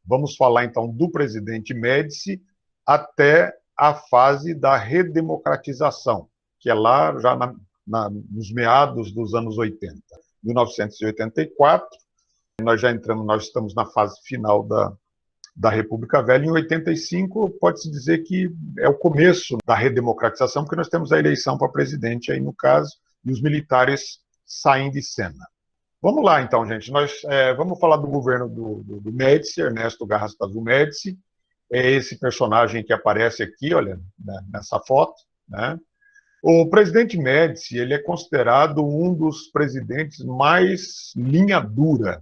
Vamos falar, então, do presidente Médici até a fase da redemocratização, que é lá já nos meados dos anos 80. 1984, nós estamos na fase final da República Velha. Em 85, pode-se dizer que é o começo da redemocratização, porque nós temos a eleição para presidente aí no caso, e os militares saem de cena. Vamos lá, então, gente. Nós vamos falar do governo do Médici, Ernesto Garrastazu Médici. É esse personagem que aparece aqui, olha, né, nessa foto, né? O presidente Médici, ele é considerado um dos presidentes mais linha dura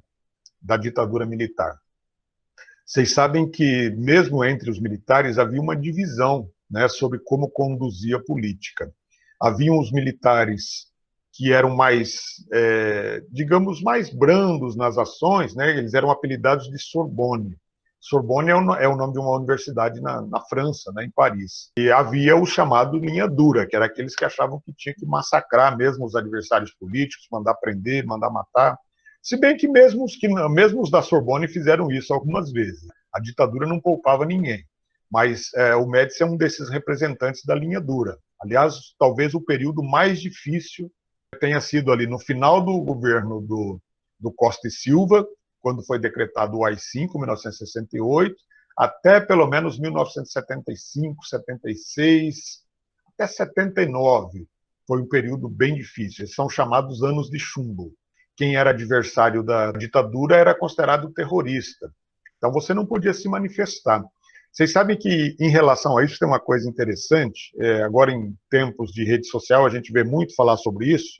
da ditadura militar. Vocês sabem que, mesmo entre os militares, havia uma divisão, né, sobre como conduzir a política. Haviam os militares que eram mais, digamos, mais brandos nas ações, né? Eles eram apelidados de Sorbonne. Sorbonne é o nome de uma universidade na França, né, em Paris. E havia o chamado linha dura, que era aqueles que achavam que tinha que massacrar mesmo os adversários políticos, mandar prender, mandar matar. Se bem que mesmo os da Sorbonne fizeram isso algumas vezes. A ditadura não poupava ninguém. Mas o Médici é um desses representantes da linha dura. Aliás, talvez o período mais difícil tenha sido ali no final do governo do Costa e Silva, quando foi decretado o AI-5, 1968, até pelo menos 1975, 76, até 79. Foi um período bem difícil. Esses são chamados anos de chumbo. Quem era adversário da ditadura era considerado terrorista. Então você não podia se manifestar. Vocês sabem que, em relação a isso, tem uma coisa interessante. Agora, em tempos de rede social, a gente vê muito falar sobre isso,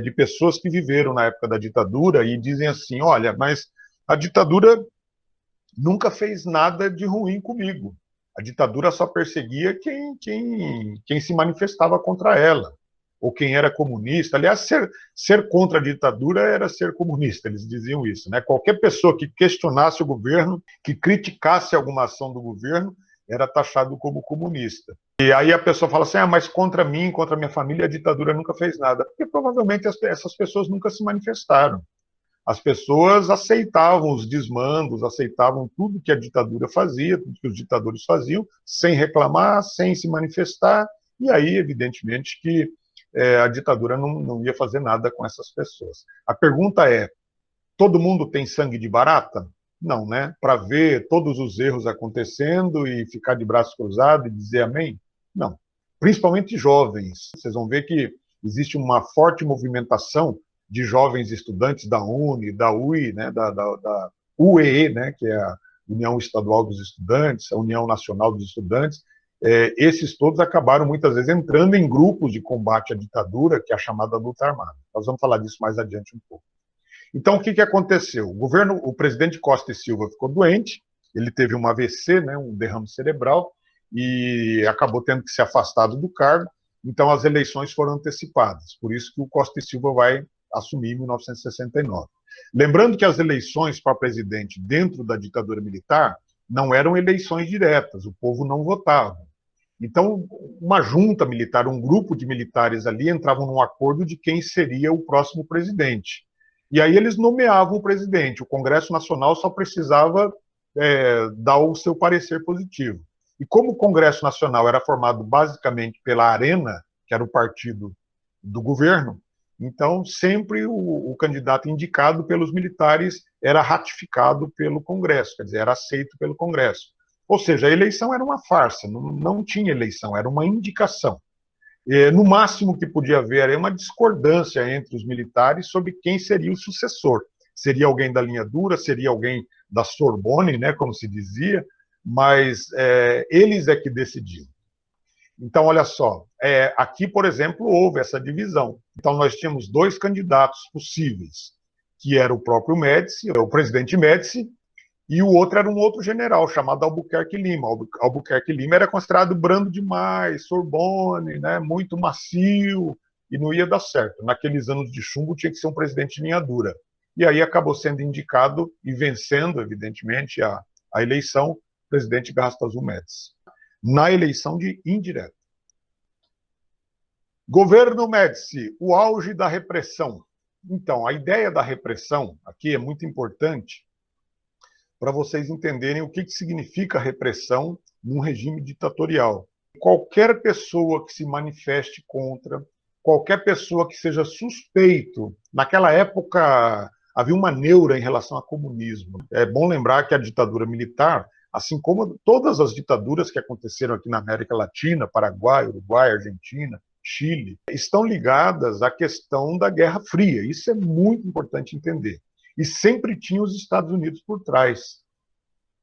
de pessoas que viveram na época da ditadura e dizem assim, olha, mas a ditadura nunca fez nada de ruim comigo. A ditadura só perseguia quem se manifestava contra ela, ou quem era comunista. Aliás, ser contra a ditadura era ser comunista, eles diziam isso, né? Qualquer pessoa que questionasse o governo, que criticasse alguma ação do governo, era taxado como comunista. E aí a pessoa fala assim, mas contra mim, contra a minha família, a ditadura nunca fez nada. Porque provavelmente essas pessoas nunca se manifestaram. As pessoas aceitavam os desmandos, aceitavam tudo que a ditadura fazia, tudo que os ditadores faziam, sem reclamar, sem se manifestar, e aí, evidentemente, que a ditadura não ia fazer nada com essas pessoas. A pergunta é, todo mundo tem sangue de barata? Não, né? Para ver todos os erros acontecendo e ficar de braço cruzado e dizer amém? Não. Principalmente jovens. Vocês vão ver que existe uma forte movimentação de jovens estudantes da UNE, da UI, né, da UEE, né, que é a União Estadual dos Estudantes, a União Nacional dos Estudantes. Esses todos acabaram muitas vezes entrando em grupos de combate à ditadura, que é a chamada luta armada. Nós vamos falar disso mais adiante um pouco. Então, o que aconteceu? O presidente Costa e Silva ficou doente, ele teve um AVC, né, um derrame cerebral, e acabou tendo que ser afastado do cargo, então as eleições foram antecipadas, por isso que o Costa e Silva vai assumir em 1969. Lembrando que as eleições para presidente dentro da ditadura militar não eram eleições diretas, o povo não votava. Então, uma junta militar, um grupo de militares ali entravam num acordo de quem seria o próximo presidente. E aí eles nomeavam o presidente. O Congresso Nacional só precisava dar o seu parecer positivo. E como o Congresso Nacional era formado basicamente pela Arena, que era o partido do governo, então sempre o candidato indicado pelos militares era ratificado pelo Congresso, quer dizer, era aceito pelo Congresso. Ou seja, a eleição era uma farsa, não tinha eleição, era uma indicação. No máximo que podia haver era uma discordância entre os militares sobre quem seria o sucessor. Seria alguém da linha dura, seria alguém da Sorbonne, né, como se dizia, mas eles é que decidiam. Então, olha só, aqui, por exemplo, houve essa divisão. Então, nós tínhamos dois candidatos possíveis, que era o próprio Médici, o presidente Médici, e o outro era um outro general, chamado Albuquerque Lima. Albuquerque Lima era considerado brando demais, Sorbonne, né, muito macio, e não ia dar certo. Naqueles anos de chumbo tinha que ser um presidente de linha dura. E aí acabou sendo indicado e vencendo, evidentemente, a eleição, o presidente Garrastazu Médici. Na eleição de indireta. Governo Médici, o auge da repressão. Então, a ideia da repressão aqui é muito importante, para vocês entenderem o que significa repressão num regime ditatorial. Qualquer pessoa que se manifeste contra, qualquer pessoa que seja suspeito, naquela época havia uma neura em relação ao comunismo. É bom lembrar que a ditadura militar, assim como todas as ditaduras que aconteceram aqui na América Latina, Paraguai, Uruguai, Argentina, Chile, estão ligadas à questão da Guerra Fria. Isso é muito importante entender. E sempre tinha os Estados Unidos por trás.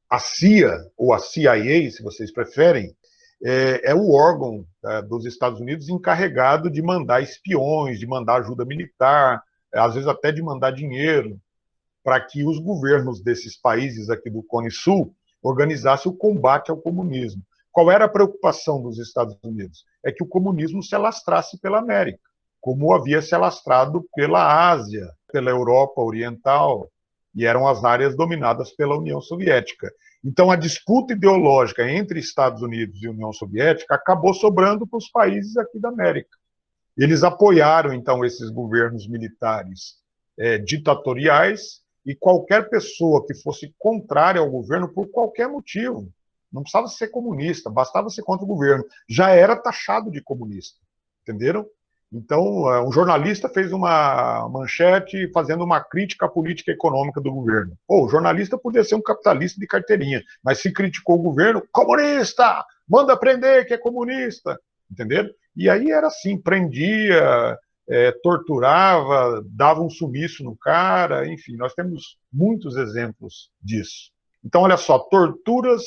A CIA, ou a CIA, se vocês preferem, é o órgão dos Estados Unidos encarregado de mandar espiões, de mandar ajuda militar, às vezes até de mandar dinheiro, para que os governos desses países aqui do Cone Sul organizassem o combate ao comunismo. Qual era a preocupação dos Estados Unidos? É que o comunismo se alastrasse pela América, como havia se alastrado pela Ásia, pela Europa Oriental, e eram as áreas dominadas pela União Soviética. Então, a disputa ideológica entre Estados Unidos e União Soviética acabou sobrando para os países aqui da América. Eles apoiaram, então, esses governos militares ditatoriais, e qualquer pessoa que fosse contrária ao governo por qualquer motivo, não precisava ser comunista, bastava ser contra o governo, já era taxado de comunista, entenderam? Então, um jornalista fez uma manchete fazendo uma crítica à política econômica do governo. O jornalista podia ser um capitalista de carteirinha, mas se criticou o governo, comunista, manda prender que é comunista, entenderam? E aí era assim, prendia, torturava, dava um sumiço no cara, enfim, nós temos muitos exemplos disso. Então, olha só, torturas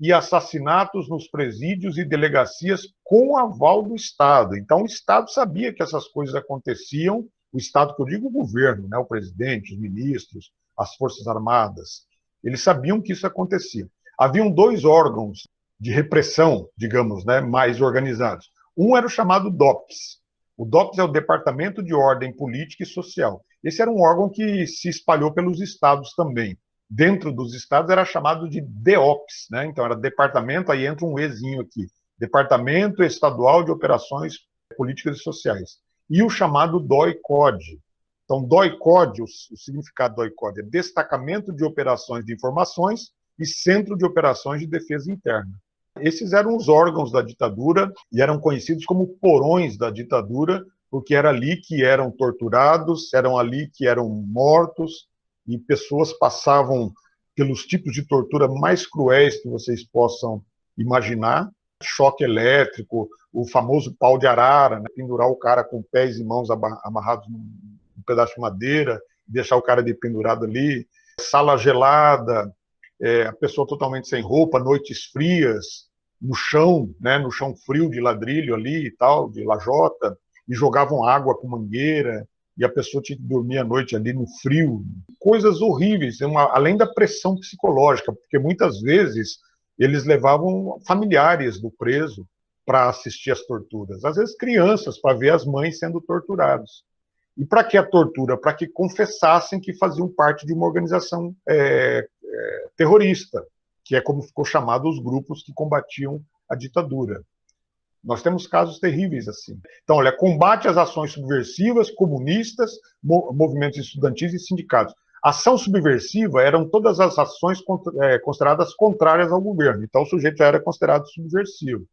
e assassinatos nos presídios e delegacias com aval do Estado. Então, o Estado sabia que essas coisas aconteciam, o Estado que eu digo o governo, né, o presidente, os ministros, as Forças Armadas, eles sabiam que isso acontecia. Haviam dois órgãos de repressão, digamos, né, mais organizados. Um era o chamado DOPS. O DOPS é o Departamento de Ordem Política e Social. Esse era um órgão que se espalhou pelos estados também. Dentro dos estados era chamado de DEOPS, né? Então era departamento, aí entra um Ezinho aqui, Departamento Estadual de Operações Políticas e Sociais. E o chamado DOI-CODE. Então, DOI-CODE, o significado do DOI-CODE é Destacamento de Operações de Informações e Centro de Operações de Defesa Interna. Esses eram os órgãos da ditadura e eram conhecidos como porões da ditadura, porque era ali que eram torturados, eram ali que eram mortos, e pessoas passavam pelos tipos de tortura mais cruéis que vocês possam imaginar. Choque elétrico, o famoso pau de arara, né? Pendurar o cara com pés e mãos amarrados num pedaço de madeira, deixar o cara pendurado ali. Sala gelada, a pessoa totalmente sem roupa, noites frias, no chão, né? No chão frio de ladrilho ali e tal, de lajota, e jogavam água com mangueira, e a pessoa tinha que dormir à noite ali no frio. Coisas horríveis, além da pressão psicológica, porque muitas vezes eles levavam familiares do preso para assistir às torturas, às vezes crianças, para ver as mães sendo torturadas. E para que a tortura? Para que confessassem que faziam parte de uma organização terrorista, que é como ficou chamado os grupos que combatiam a ditadura. Nós temos casos terríveis assim. Então, olha, combate às ações subversivas, comunistas, movimentos estudantis e sindicatos. Ação subversiva eram todas as ações consideradas contrárias ao governo. Então, o sujeito já era considerado subversivo.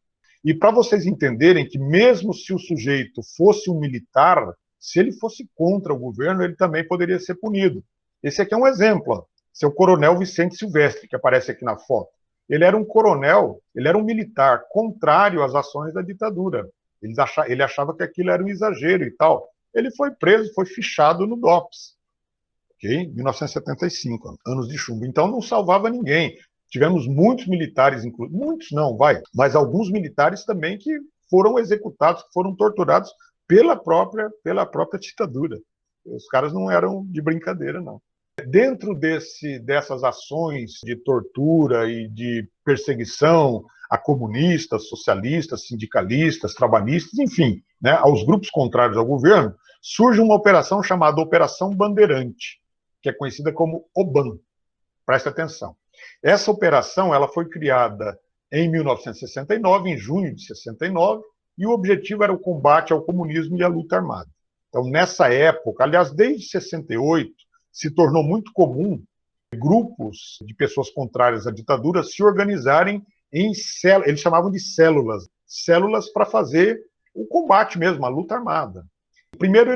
E para vocês entenderem que mesmo se o sujeito fosse um militar, se ele fosse contra o governo, ele também poderia ser punido. Esse aqui é um exemplo. Ó. Esse é o coronel Vicente Silvestre, que aparece aqui na foto. Ele era um coronel, ele era um militar contrário às ações da ditadura. Ele achava que aquilo era um exagero e tal. Ele foi preso, foi fichado no DOPS. Okay? 1975, anos de chumbo. Então não salvava ninguém. Tivemos muitos militares, muitos não, mas alguns militares também que foram executados, que foram torturados pela própria ditadura. Os caras não eram de brincadeira, não. Dentro dessas ações de tortura e de perseguição a comunistas, socialistas, sindicalistas, trabalhistas, enfim, né, aos grupos contrários ao governo, surge uma operação chamada Operação Bandeirante, que é conhecida como OBAN. Presta atenção. Essa operação ela foi criada em 1969, em junho de 69, e o objetivo era o combate ao comunismo e à luta armada. Então, nessa época, aliás, desde 68, se tornou muito comum grupos de pessoas contrárias à ditadura se organizarem em células, eles chamavam de células para fazer o combate mesmo, a luta armada. Primeiro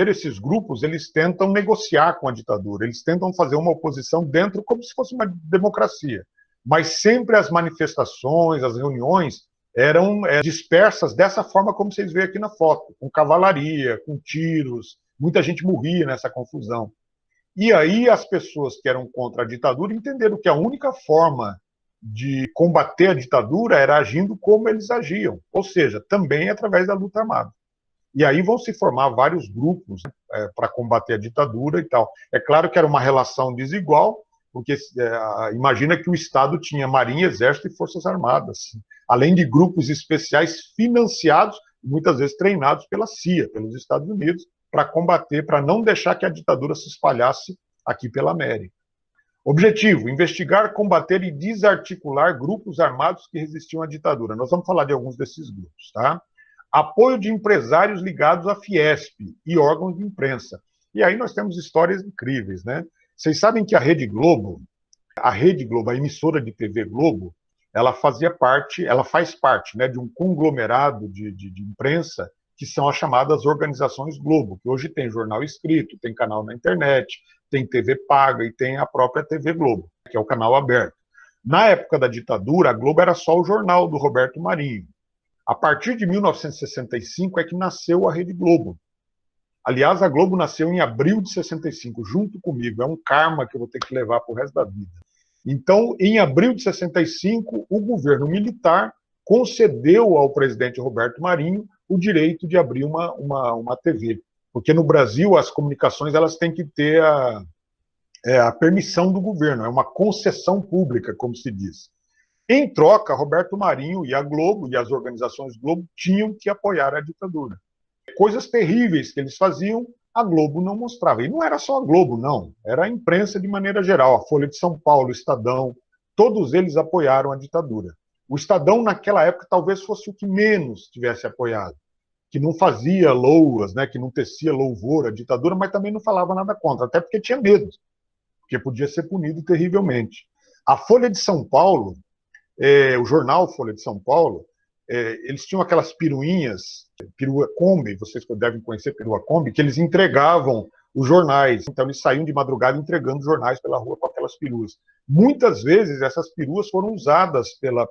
esses grupos, eles tentam negociar com a ditadura, eles tentam fazer uma oposição dentro como se fosse uma democracia. Mas sempre as manifestações, as reuniões eram dispersas dessa forma como vocês veem aqui na foto, com cavalaria, com tiros, muita gente morria nessa confusão. E aí as pessoas que eram contra a ditadura entenderam que a única forma de combater a ditadura era agindo como eles agiam, ou seja, também através da luta armada. E aí vão se formar vários grupos para combater a ditadura e tal. É claro que era uma relação desigual, porque imagina que o Estado tinha marinha, exército e forças armadas, além de grupos especiais financiados, muitas vezes treinados pela CIA, pelos Estados Unidos, para combater, para não deixar que a ditadura se espalhasse aqui pela América. Objetivo: investigar, combater e desarticular grupos armados que resistiam à ditadura. Nós vamos falar de alguns desses grupos, tá? Apoio de empresários ligados à Fiesp e órgãos de imprensa. E aí nós temos histórias incríveis, né? Vocês sabem que a Rede Globo, a emissora de TV Globo, ela faz parte, né, de um conglomerado de imprensa que são as chamadas organizações Globo, que hoje tem jornal escrito, tem canal na internet, tem TV paga e tem a própria TV Globo, que é o canal aberto. Na época da ditadura, a Globo era só o jornal do Roberto Marinho. A partir de 1965 é que nasceu a Rede Globo. Aliás, a Globo nasceu em abril de 65, junto comigo. É um karma que eu vou ter que levar para o resto da vida. Então, em abril de 65, o governo militar concedeu ao presidente Roberto Marinho o direito de abrir uma TV. Porque no Brasil, as comunicações elas têm que ter a permissão do governo, é uma concessão pública, como se diz. Em troca, Roberto Marinho e a Globo e as organizações Globo tinham que apoiar a ditadura. Coisas terríveis que eles faziam, a Globo não mostrava. E não era só a Globo, não. Era a imprensa de maneira geral. A Folha de São Paulo, o Estadão, todos eles apoiaram a ditadura. O Estadão, naquela época, talvez fosse o que menos tivesse apoiado, que não fazia loas, né, que não tecia louvor à ditadura, mas também não falava nada contra, até porque tinha medo, porque podia ser punido terrivelmente. A Folha de São Paulo, o jornal Folha de São Paulo, eles tinham aquelas peruinhas, perua Kombi, vocês devem conhecer perua Kombi, que eles entregavam os jornais. Então eles saíam de madrugada entregando jornais pela rua com aquelas peruas. Muitas vezes essas peruas foram usadas pela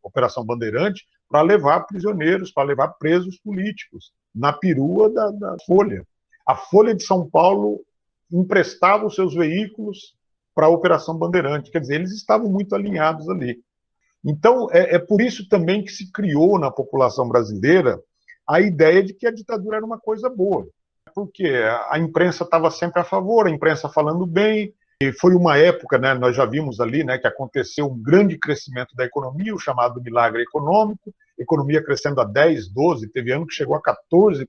Operação Bandeirante para levar prisioneiros, para levar presos políticos, na perua da Folha. A Folha de São Paulo emprestava os seus veículos para a Operação Bandeirante, quer dizer, eles estavam muito alinhados ali. Então, é por isso também que se criou na população brasileira a ideia de que a ditadura era uma coisa boa, porque a imprensa estava sempre a favor, a imprensa falando bem, e foi uma época, né, nós já vimos ali, né, que aconteceu um grande crescimento da economia, o chamado milagre econômico, economia crescendo a 10, 12, teve ano que chegou a 14%,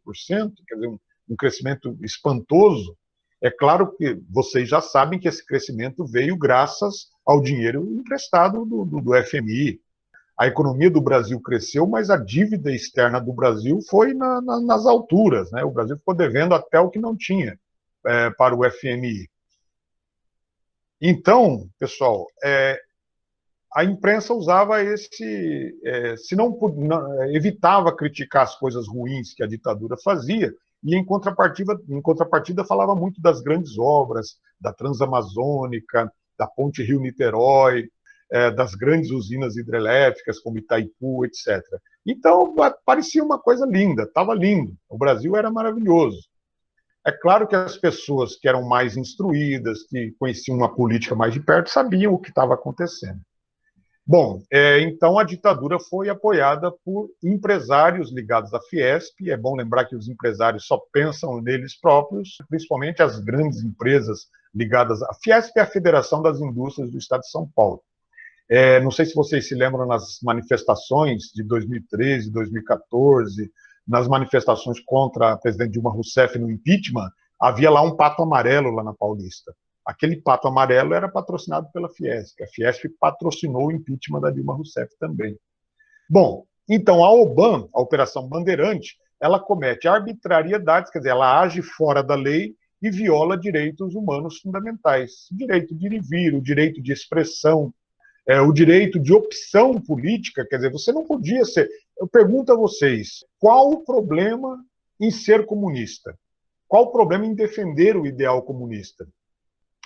quer dizer, um crescimento espantoso. É claro que vocês já sabem que esse crescimento veio graças ao dinheiro emprestado do FMI. A economia do Brasil cresceu, mas a dívida externa do Brasil foi nas alturas, né? O Brasil ficou devendo até o que não tinha para o FMI. Então, pessoal, a imprensa usava se não evitava criticar as coisas ruins que a ditadura fazia, e em contrapartida falava muito das grandes obras, da Transamazônica, da Ponte Rio-Niterói, das grandes usinas hidrelétricas como Itaipu, etc. Então, parecia uma coisa linda, estava lindo, o Brasil era maravilhoso. É claro que as pessoas que eram mais instruídas, que conheciam a política mais de perto, sabiam o que estava acontecendo. Bom, então a ditadura foi apoiada por empresários ligados à Fiesp. É bom lembrar que os empresários só pensam neles próprios, principalmente as grandes empresas ligadas à Fiesp, é a Federação das Indústrias do Estado de São Paulo. Não sei se vocês se lembram nas manifestações de 2013, 2014, nas manifestações contra a presidente Dilma Rousseff no impeachment, havia lá um pato amarelo lá na Paulista. Aquele pato amarelo era patrocinado pela Fiesp. A Fiesp patrocinou o impeachment da Dilma Rousseff também. Bom, então a Operação Bandeirante, ela comete arbitrariedades, quer dizer, ela age fora da lei e viola direitos humanos fundamentais. O direito de ir e vir, o direito de expressão, o direito de opção política. Quer dizer, você não podia ser... Eu pergunto a vocês, qual o problema em ser comunista? Qual o problema em defender o ideal comunista?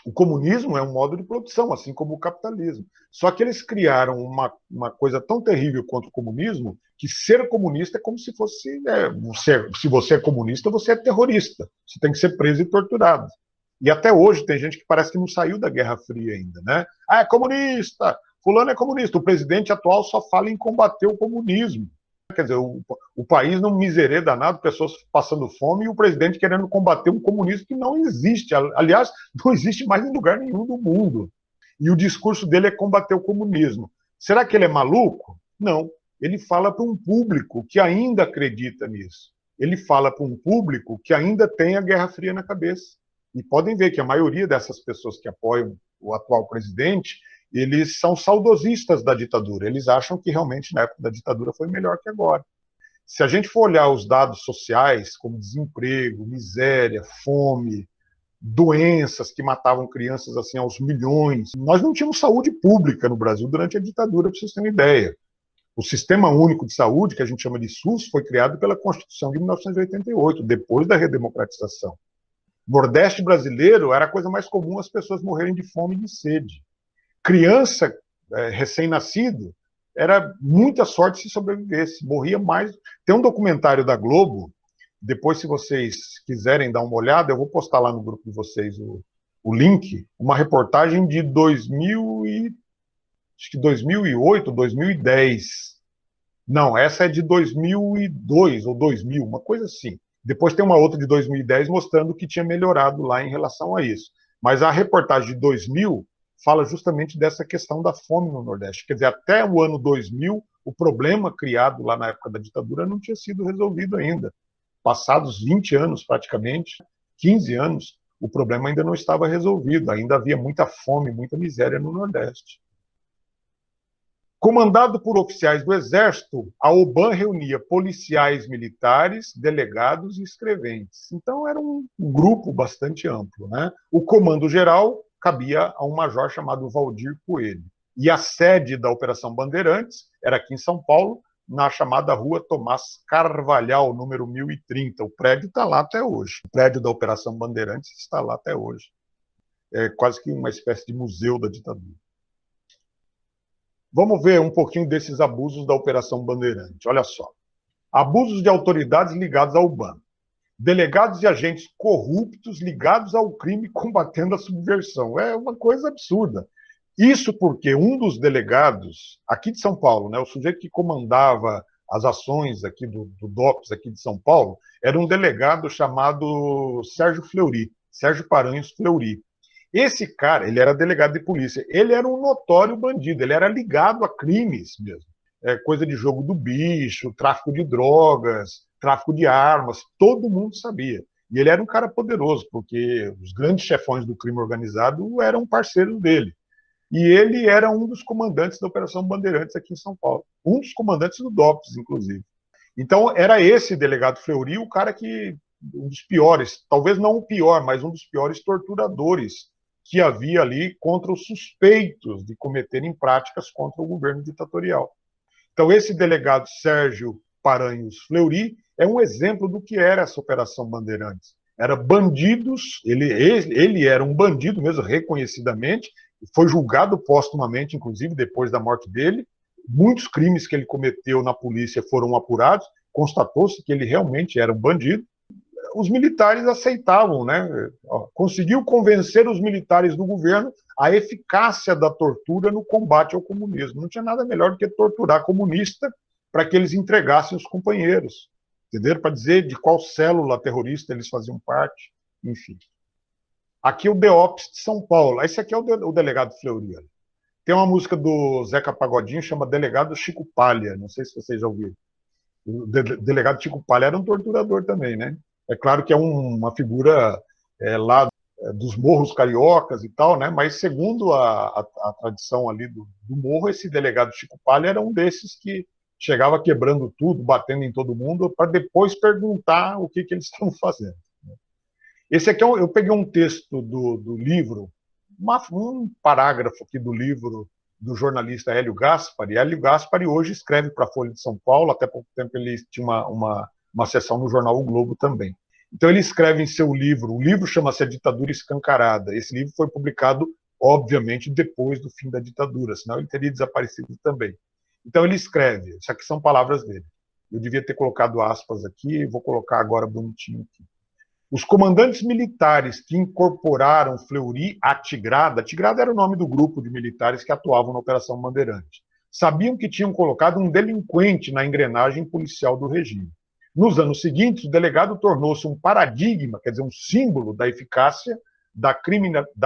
O comunismo é um modo de produção, assim como o capitalismo. Só que eles criaram uma coisa tão terrível contra o comunismo que ser comunista é como se fosse... se você é comunista, você é terrorista. Você tem que ser preso e torturado. E até hoje tem gente que parece que não saiu da Guerra Fria ainda, né? Ah, é comunista! Fulano é comunista. O presidente atual só fala em combater o comunismo. Quer dizer, o país num miserê danado, pessoas passando fome e o presidente querendo combater um comunismo que não existe. Aliás, não existe mais em lugar nenhum do mundo. E o discurso dele é combater o comunismo. Será que ele é maluco? Não. Ele fala para um público que ainda acredita nisso. Ele fala para um público que ainda tem a Guerra Fria na cabeça. E podem ver que a maioria dessas pessoas que apoiam o atual presidente, eles são saudosistas da ditadura. Eles acham que realmente na época da ditadura foi melhor que agora. Se a gente for olhar os dados sociais, como desemprego, miséria, fome, doenças que matavam crianças assim aos milhões, nós não tínhamos saúde pública no Brasil durante a ditadura, para vocês terem ideia. O Sistema Único de Saúde, que a gente chama de SUS, foi criado pela Constituição de 1988, depois da redemocratização. No Nordeste brasileiro, era a coisa mais comum as pessoas morrerem de fome e de sede. Criança, recém-nascido, era muita sorte se sobrevivesse, morria mais. Tem um documentário da Globo, depois, se vocês quiserem dar uma olhada, eu vou postar lá no grupo de vocês o link, uma reportagem de 2008, 2010. Não, essa é de 2002 ou 2000, uma coisa assim. Depois tem uma outra de 2010 mostrando que tinha melhorado lá em relação a isso. Mas a reportagem de 2000 fala justamente dessa questão da fome no Nordeste. Quer dizer, até o ano 2000, o problema criado lá na época da ditadura não tinha sido resolvido ainda. Passados 20 anos, praticamente, 15 anos, o problema ainda não estava resolvido. Ainda havia muita fome, muita miséria no Nordeste. Comandado por oficiais do Exército, a OBAN reunia policiais militares, delegados e escreventes. Então, era um grupo bastante amplo, né? O comando geral cabia a um major chamado Valdir Coelho. E a sede da Operação Bandeirantes era aqui em São Paulo, na chamada Rua Tomás Carvalhal, número 1030. O prédio está lá até hoje. O prédio da Operação Bandeirantes está lá até hoje. É quase que uma espécie de museu da ditadura. Vamos ver um pouquinho desses abusos da Operação Bandeirante. Olha só. Abusos de autoridades ligados ao UBAN. Delegados e agentes corruptos ligados ao crime combatendo a subversão. É uma coisa absurda. Isso porque um dos delegados, aqui de São Paulo, né, o sujeito que comandava as ações aqui do DOPS aqui de São Paulo, era um delegado chamado Sérgio Fleury, Sérgio Paranhos Fleury. Esse cara, ele era delegado de polícia, ele era um notório bandido, ele era ligado a crimes mesmo. Coisa de jogo do bicho, tráfico de drogas, tráfico de armas, todo mundo sabia. E ele era um cara poderoso, porque os grandes chefões do crime organizado eram parceiros dele. E ele era um dos comandantes da Operação Bandeirantes aqui em São Paulo. Um dos comandantes do DOPS, inclusive. Então, era esse delegado Fleury o cara que, um dos piores, talvez não o pior, mas um dos piores torturadores que havia ali contra os suspeitos de cometerem práticas contra o governo ditatorial. Então, esse delegado Sérgio Paranhos Fleury é um exemplo do que era essa Operação Bandeirantes. Era bandidos, ele era um bandido mesmo, reconhecidamente, foi julgado póstumamente, inclusive, depois da morte dele. Muitos crimes que ele cometeu na polícia foram apurados, constatou-se que ele realmente era um bandido. Os militares aceitavam, né? Conseguiu convencer os militares do governo a eficácia da tortura no combate ao comunismo. Não tinha nada melhor do que torturar comunista para que eles entregassem os companheiros, entenderam? Para dizer de qual célula terrorista eles faziam parte, enfim. Aqui o DEOPS de São Paulo. Esse aqui é o delegado Fleury. Tem uma música do Zeca Pagodinho, chama Delegado Chico Palha. Não sei se vocês já ouviram. O delegado Chico Palha era um torturador também, né? É claro que é uma figura lá dos morros cariocas e tal, né? Mas segundo a tradição ali do morro, esse delegado Chico Palha era um desses que chegava quebrando tudo, batendo em todo mundo, para depois perguntar o que eles estavam fazendo. Esse aqui eu peguei um texto do livro, um parágrafo aqui do livro do jornalista Hélio Gaspari. Hélio Gaspari hoje escreve para a Folha de São Paulo, até pouco tempo ele tinha uma sessão no jornal O Globo também. Então ele escreve em seu livro, o livro chama-se A Ditadura Escancarada. Esse livro foi publicado, obviamente, depois do fim da ditadura, senão ele teria desaparecido também. Então ele escreve, isso aqui são palavras dele. Eu devia ter colocado aspas aqui, vou colocar agora bonitinho aqui. Os comandantes militares que incorporaram Fleury à Tigrada, Tigrada era o nome do grupo de militares que atuavam na Operação Bandeirante, sabiam que tinham colocado um delinquente na engrenagem policial do regime. Nos anos seguintes, o delegado tornou-se um paradigma, quer dizer, um símbolo da eficácia da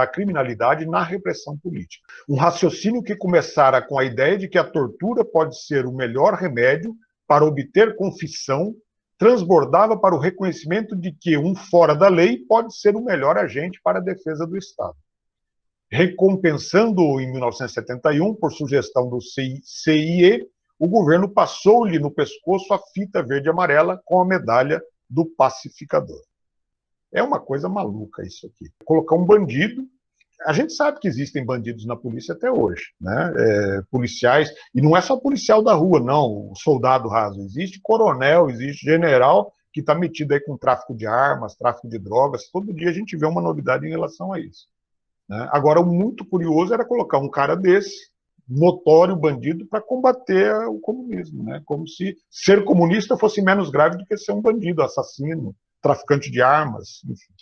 criminalidade na repressão política. Um raciocínio que começara com a ideia de que a tortura pode ser o melhor remédio para obter confissão, transbordava para o reconhecimento de que um fora da lei pode ser o melhor agente para a defesa do Estado. Recompensando-o em 1971, por sugestão do CIE, o governo passou-lhe no pescoço a fita verde e amarela com a medalha do pacificador. É uma coisa maluca isso aqui. Colocar um bandido, a gente sabe que existem bandidos na polícia até hoje, né? Policiais, e não é só policial da rua, não, soldado raso, existe coronel, existe general que está metido aí com tráfico de armas, tráfico de drogas, todo dia a gente vê uma novidade em relação a isso, né? Agora, o muito curioso era colocar um cara desse, notório bandido, para combater o comunismo, né? Como se ser comunista fosse menos grave do que ser um bandido, assassino, traficante de armas, enfim.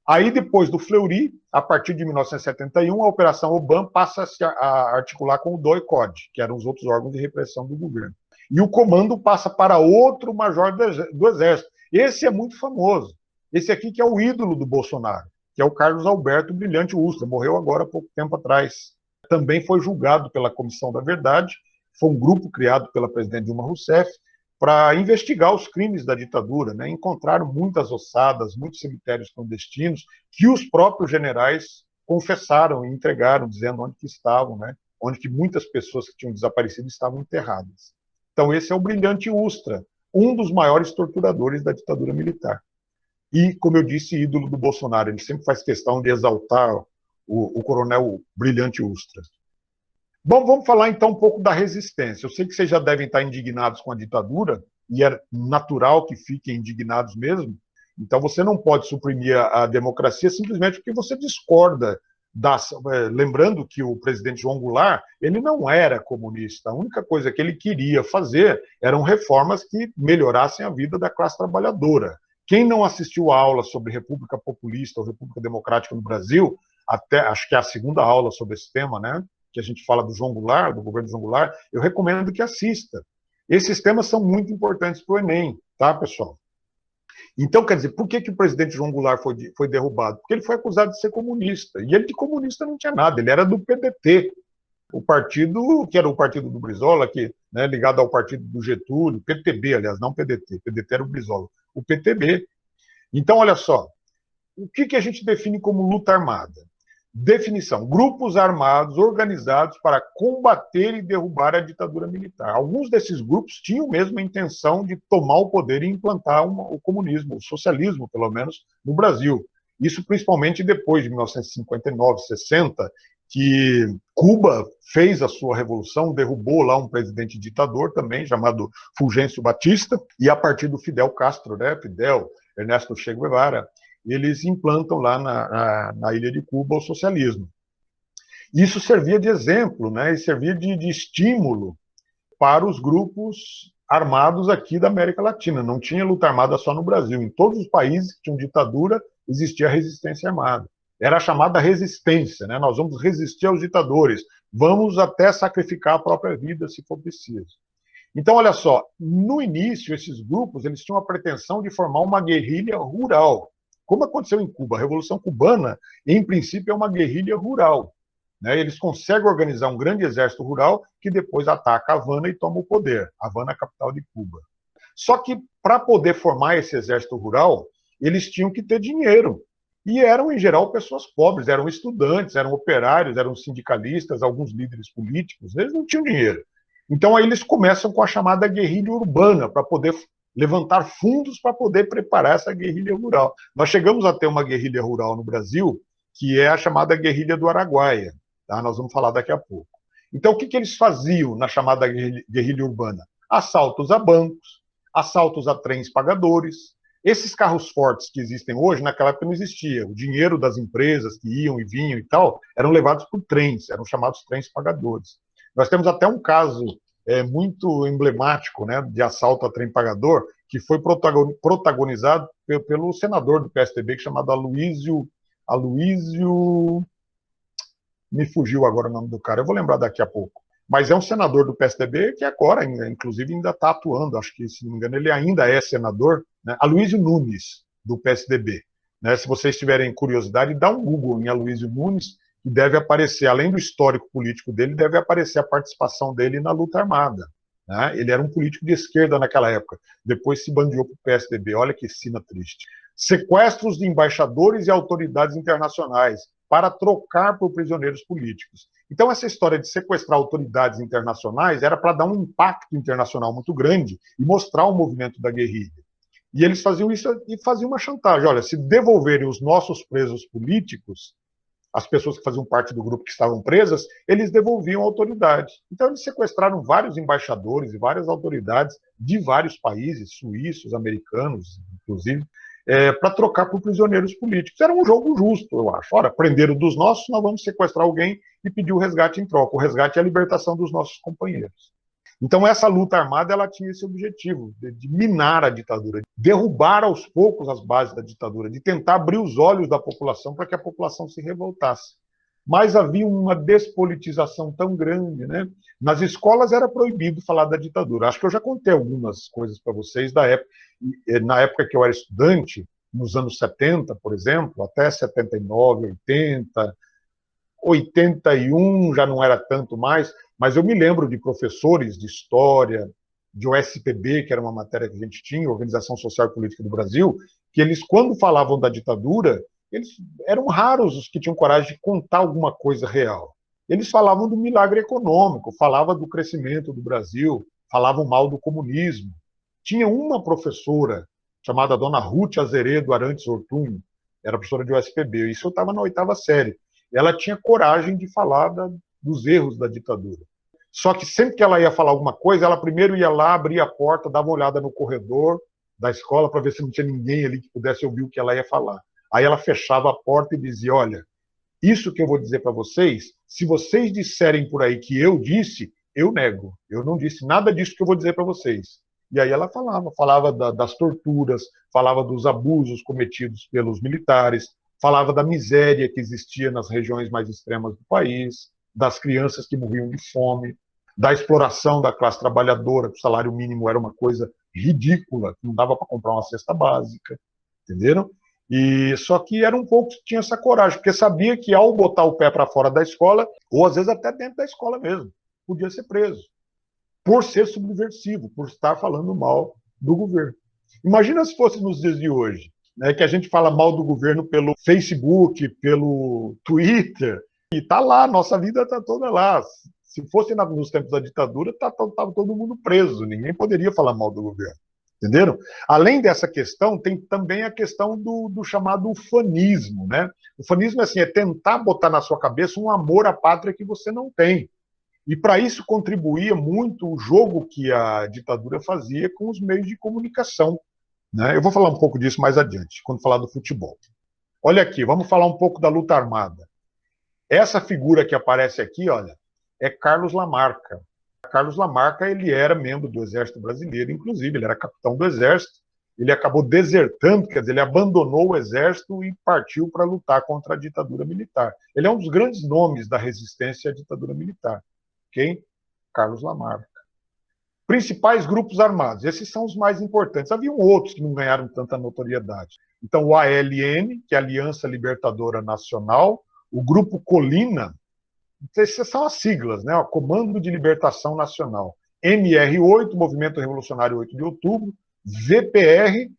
Aí, depois do Fleury, a partir de 1971, a Operação Obama passa a se articular com o DOI-CODE, que eram os outros órgãos de repressão do governo. E o comando passa para outro major do Exército. Esse é muito famoso. Esse aqui que é o ídolo do Bolsonaro, que é o Carlos Alberto Brilhante Ustra, morreu agora há pouco tempo atrás. Também foi julgado pela Comissão da Verdade, foi um grupo criado pela presidente Dilma Rousseff, para investigar os crimes da ditadura, né? Encontraram muitas ossadas, muitos cemitérios clandestinos, que os próprios generais confessaram e entregaram, dizendo onde que estavam, né? Onde que muitas pessoas que tinham desaparecido estavam enterradas. Então esse é o Brilhante Ustra, um dos maiores torturadores da ditadura militar. E, como eu disse, ídolo do Bolsonaro, ele sempre faz questão de exaltar o coronel Brilhante Ustra. Bom, vamos falar então um pouco da resistência. Eu sei que vocês já devem estar indignados com a ditadura, e é natural que fiquem indignados mesmo. Então você não pode suprimir a democracia simplesmente porque você discorda lembrando que o presidente João Goulart, ele não era comunista. A única coisa que ele queria fazer eram reformas que melhorassem a vida da classe trabalhadora. Quem não assistiu a aula sobre República Populista ou República Democrática no Brasil, até acho que é a segunda aula sobre esse tema, né? Que a gente fala do João Goulart, do governo João Goulart, eu recomendo que assista. Esses temas são muito importantes para o Enem, tá, pessoal? Então, quer dizer, por que o presidente João Goulart foi derrubado? Porque ele foi acusado de ser comunista. E ele de comunista não tinha nada, ele era do PDT, o partido que era o partido do Brizola, que, né, ligado ao partido do Getúlio, PTB, aliás, não PDT, PDT era o Brizola, o PTB. Então, olha só, o que a gente define como luta armada? Definição: grupos armados organizados para combater e derrubar a ditadura militar. Alguns desses grupos tinham mesmo a intenção de tomar o poder e implantar o comunismo, o socialismo, pelo menos, no Brasil. Isso principalmente depois de 1959, 60, que Cuba fez a sua revolução, derrubou lá um presidente ditador também, chamado Fulgêncio Batista, e a partir do Fidel Castro, né, Fidel, Ernesto Che Guevara, eles implantam lá na ilha de Cuba o socialismo. Isso servia de exemplo, né, e servia de estímulo para os grupos armados aqui da América Latina. Não tinha luta armada só no Brasil. Em todos os países que tinham ditadura, existia resistência armada. Era a chamada resistência, né? Nós vamos resistir aos ditadores, vamos até sacrificar a própria vida, se for preciso. Então, olha só, no início, esses grupos eles tinham a pretensão de formar uma guerrilha rural, como aconteceu em Cuba. A Revolução Cubana, em princípio, é uma guerrilha rural, né? Eles conseguem organizar um grande exército rural que depois ataca Havana e toma o poder. Havana é a capital de Cuba. Só que, para poder formar esse exército rural, eles tinham que ter dinheiro. E eram, em geral, pessoas pobres, eram estudantes, eram operários, eram sindicalistas, alguns líderes políticos, eles não tinham dinheiro. Então, aí eles começam com a chamada guerrilha urbana, para poder levantar fundos para poder preparar essa guerrilha rural. Nós chegamos a ter uma guerrilha rural no Brasil, que é a chamada guerrilha do Araguaia. Tá? Nós vamos falar daqui a pouco. Então, o que eles faziam na chamada guerrilha urbana? Assaltos a bancos, assaltos a trens pagadores. Esses carros fortes que existem hoje, naquela época não existia. O dinheiro das empresas que iam e vinham e tal, eram levados por trens, eram chamados trens pagadores. Nós temos até um caso muito emblemático, né, de assalto a trem pagador, que foi protagonizado pelo senador do PSDB, chamado Aloísio, me fugiu agora o nome do cara, eu vou lembrar daqui a pouco. Mas é um senador do PSDB que agora, inclusive, ainda está atuando, acho que, se não me engano, ele ainda é senador, né? Aloísio Nunes, do PSDB. Né? Se vocês tiverem curiosidade, dá um Google em Aloísio Nunes, que deve aparecer, além do histórico político dele, deve aparecer a participação dele na luta armada. Né? Ele era um político de esquerda naquela época, depois se bandeou para o PSDB, olha que cena triste. Sequestros de embaixadores e autoridades internacionais para trocar por prisioneiros políticos. Então, essa história de sequestrar autoridades internacionais era para dar um impacto internacional muito grande e mostrar o movimento da guerrilha. E eles faziam isso e faziam uma chantagem. Olha, se devolverem os nossos presos políticos, as pessoas que faziam parte do grupo que estavam presas, eles devolviam a autoridade. Então, eles sequestraram vários embaixadores e várias autoridades de vários países, suíços, americanos, inclusive, para trocar por prisioneiros políticos. Era um jogo justo, eu acho. Ora, prenderam dos nossos, nós vamos sequestrar alguém e pedir o resgate em troca. O resgate é a libertação dos nossos companheiros. Então, essa luta armada ela tinha esse objetivo, de minar a ditadura, de derrubar aos poucos as bases da ditadura, de tentar abrir os olhos da população para que a população se revoltasse. Mas havia uma despolitização tão grande, né? Nas escolas era proibido falar da ditadura. Acho que eu já contei algumas coisas para vocês da época. Na época que eu era estudante, nos anos 70, por exemplo, até 79, 80, 81 já não era tanto mais, mas eu me lembro de professores de história, de OSPB, que era uma matéria que a gente tinha, Organização Social e Política do Brasil, que eles, quando falavam da ditadura, eles eram raros os que tinham coragem de contar alguma coisa real. Eles falavam do milagre econômico, falavam do crescimento do Brasil, falavam mal do comunismo. Tinha uma professora chamada Dona Ruth Azeredo Arantes Ortunho, era professora de OSPB, isso eu estava na 8ª série. Ela tinha coragem de falar dos erros da ditadura. Só que sempre que ela ia falar alguma coisa, ela primeiro ia lá, abria a porta, dava uma olhada no corredor da escola para ver se não tinha ninguém ali que pudesse ouvir o que ela ia falar. Aí ela fechava a porta e dizia, olha, isso que eu vou dizer para vocês, se vocês disserem por aí que eu disse, eu nego. Eu não disse nada disso que eu vou dizer para vocês. E aí ela falava das torturas, falava dos abusos cometidos pelos militares, falava da miséria que existia nas regiões mais extremas do país, das crianças que morriam de fome, da exploração da classe trabalhadora, que o salário mínimo era uma coisa ridícula, que não dava para comprar uma cesta básica, entenderam? E só que era um pouco que tinha essa coragem, porque sabia que ao botar o pé para fora da escola, ou às vezes até dentro da escola mesmo, podia ser preso, por ser subversivo, por estar falando mal do governo. Imagina se fosse nos dias de hoje, né, que a gente fala mal do governo pelo Facebook, pelo Twitter, e tá lá, nossa vida tá toda lá. Se fosse nos tempos da ditadura, tava todo mundo preso, ninguém poderia falar mal do governo. Entenderam? Além dessa questão, tem também a questão do chamado ufanismo, né? O ufanismo assim, é tentar botar na sua cabeça um amor à pátria que você não tem. E para isso contribuía muito o jogo que a ditadura fazia com os meios de comunicação. Né? Eu vou falar um pouco disso mais adiante, quando falar do futebol. Olha aqui, vamos falar um pouco da luta armada. Essa figura que aparece aqui, olha, é Carlos Lamarca. Carlos Lamarca, ele era membro do Exército Brasileiro, inclusive, ele era capitão do Exército, ele acabou desertando, quer dizer, ele abandonou o Exército e partiu para lutar contra a ditadura militar. Ele é um dos grandes nomes da resistência à ditadura militar. Quem? Carlos Lamarca. Principais grupos armados, esses são os mais importantes. Haviam outros que não ganharam tanta notoriedade. Então, o ALN, que é a Aliança Libertadora Nacional, o Grupo Colina, essas são as siglas, né? O Comando de Libertação Nacional. MR8, Movimento Revolucionário 8 de Outubro, VPR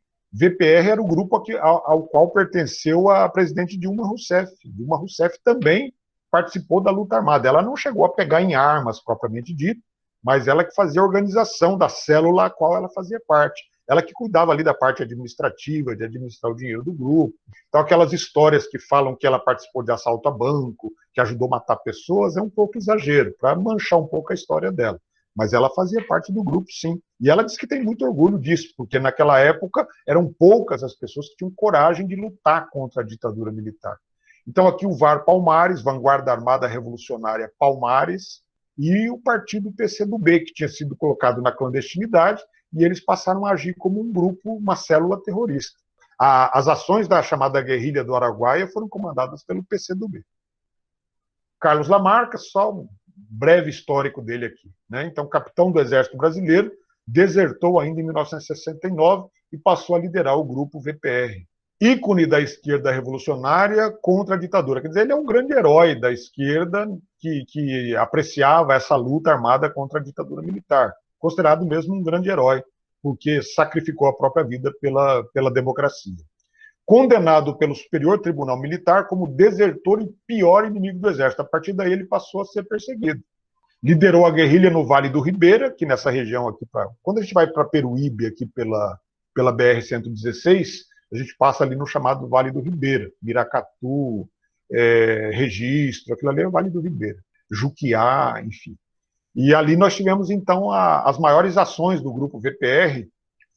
era o grupo ao qual pertenceu a presidente Dilma Rousseff. Dilma Rousseff também participou da luta armada. Ela não chegou a pegar em armas, propriamente dito, mas ela que fazia a organização da célula a qual ela fazia parte. ela que cuidava ali da parte administrativa, de administrar o dinheiro do grupo. Então, aquelas histórias que falam que ela participou de assalto a banco, que ajudou a matar pessoas, é um pouco exagero, para manchar um pouco a história dela. Mas ela fazia parte do grupo, sim. E ela diz que tem muito orgulho disso, porque naquela época eram poucas as pessoas que tinham coragem de lutar contra a ditadura militar. Então, aqui o VAR Palmares, Vanguarda Armada Revolucionária Palmares, e o partido PCdoB, que tinha sido colocado na clandestinidade, e eles passaram a agir como um grupo, uma célula terrorista. As ações da chamada guerrilha do Araguaia foram comandadas pelo PCdoB. Carlos Lamarca, só um breve histórico dele aqui, né? Então, capitão do Exército Brasileiro, desertou ainda em 1969 e passou a liderar o grupo VPR, ícone da esquerda revolucionária contra a ditadura. Quer dizer, ele é um grande herói da esquerda que apreciava essa luta armada contra a ditadura militar, considerado mesmo um grande herói, porque sacrificou a própria vida pela democracia. Condenado pelo Superior Tribunal Militar como desertor e pior inimigo do Exército. A partir daí ele passou a ser perseguido. Liderou a guerrilha no Vale do Ribeira, que nessa região aqui, quando a gente vai para Peruíbe, aqui pela BR-116, a gente passa ali no chamado Vale do Ribeira, Miracatu, Registro, aquilo ali é o Vale do Ribeira, Juquiá, enfim. E ali nós tivemos, então, as maiores ações do grupo VPR,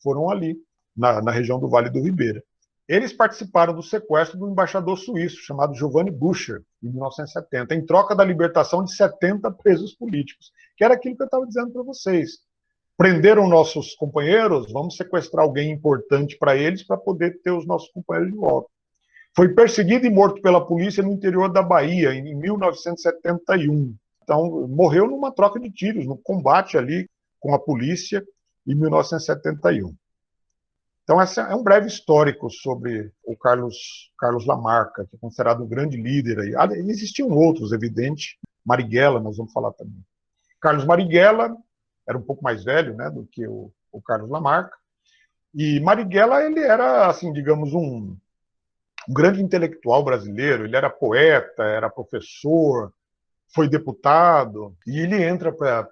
foram ali, na região do Vale do Ribeira. Eles participaram do sequestro do embaixador suíço, chamado Giovanni Bucher, em 1970, em troca da libertação de 70 presos políticos, que era aquilo que eu estava dizendo para vocês. Prenderam nossos companheiros, vamos sequestrar alguém importante para eles para poder ter os nossos companheiros de volta. Foi perseguido e morto pela polícia no interior da Bahia, em 1971. Então, morreu numa troca de tiros, no combate ali com a polícia, em 1971. Então, esse é um breve histórico sobre o Carlos Lamarca, que é considerado um grande líder aí. Existiam outros, evidente. Marighella, nós vamos falar também. Carlos Marighella era um pouco mais velho, né, do que o Carlos Lamarca. E Marighella, ele era, assim, digamos, um grande intelectual brasileiro. Ele era poeta, era professor, foi deputado, e ele entra para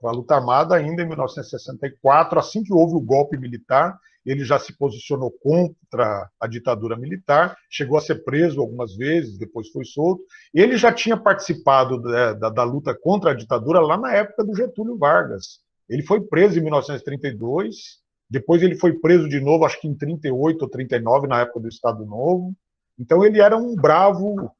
a luta armada ainda em 1964, assim que houve o golpe militar. Ele já se posicionou contra a ditadura militar, chegou a ser preso algumas vezes, depois foi solto. Ele já tinha participado da luta contra a ditadura lá na época do Getúlio Vargas. Ele foi preso em 1932, depois ele foi preso de novo, acho que em 38 ou 39, na época do Estado Novo. Então ele era um bravo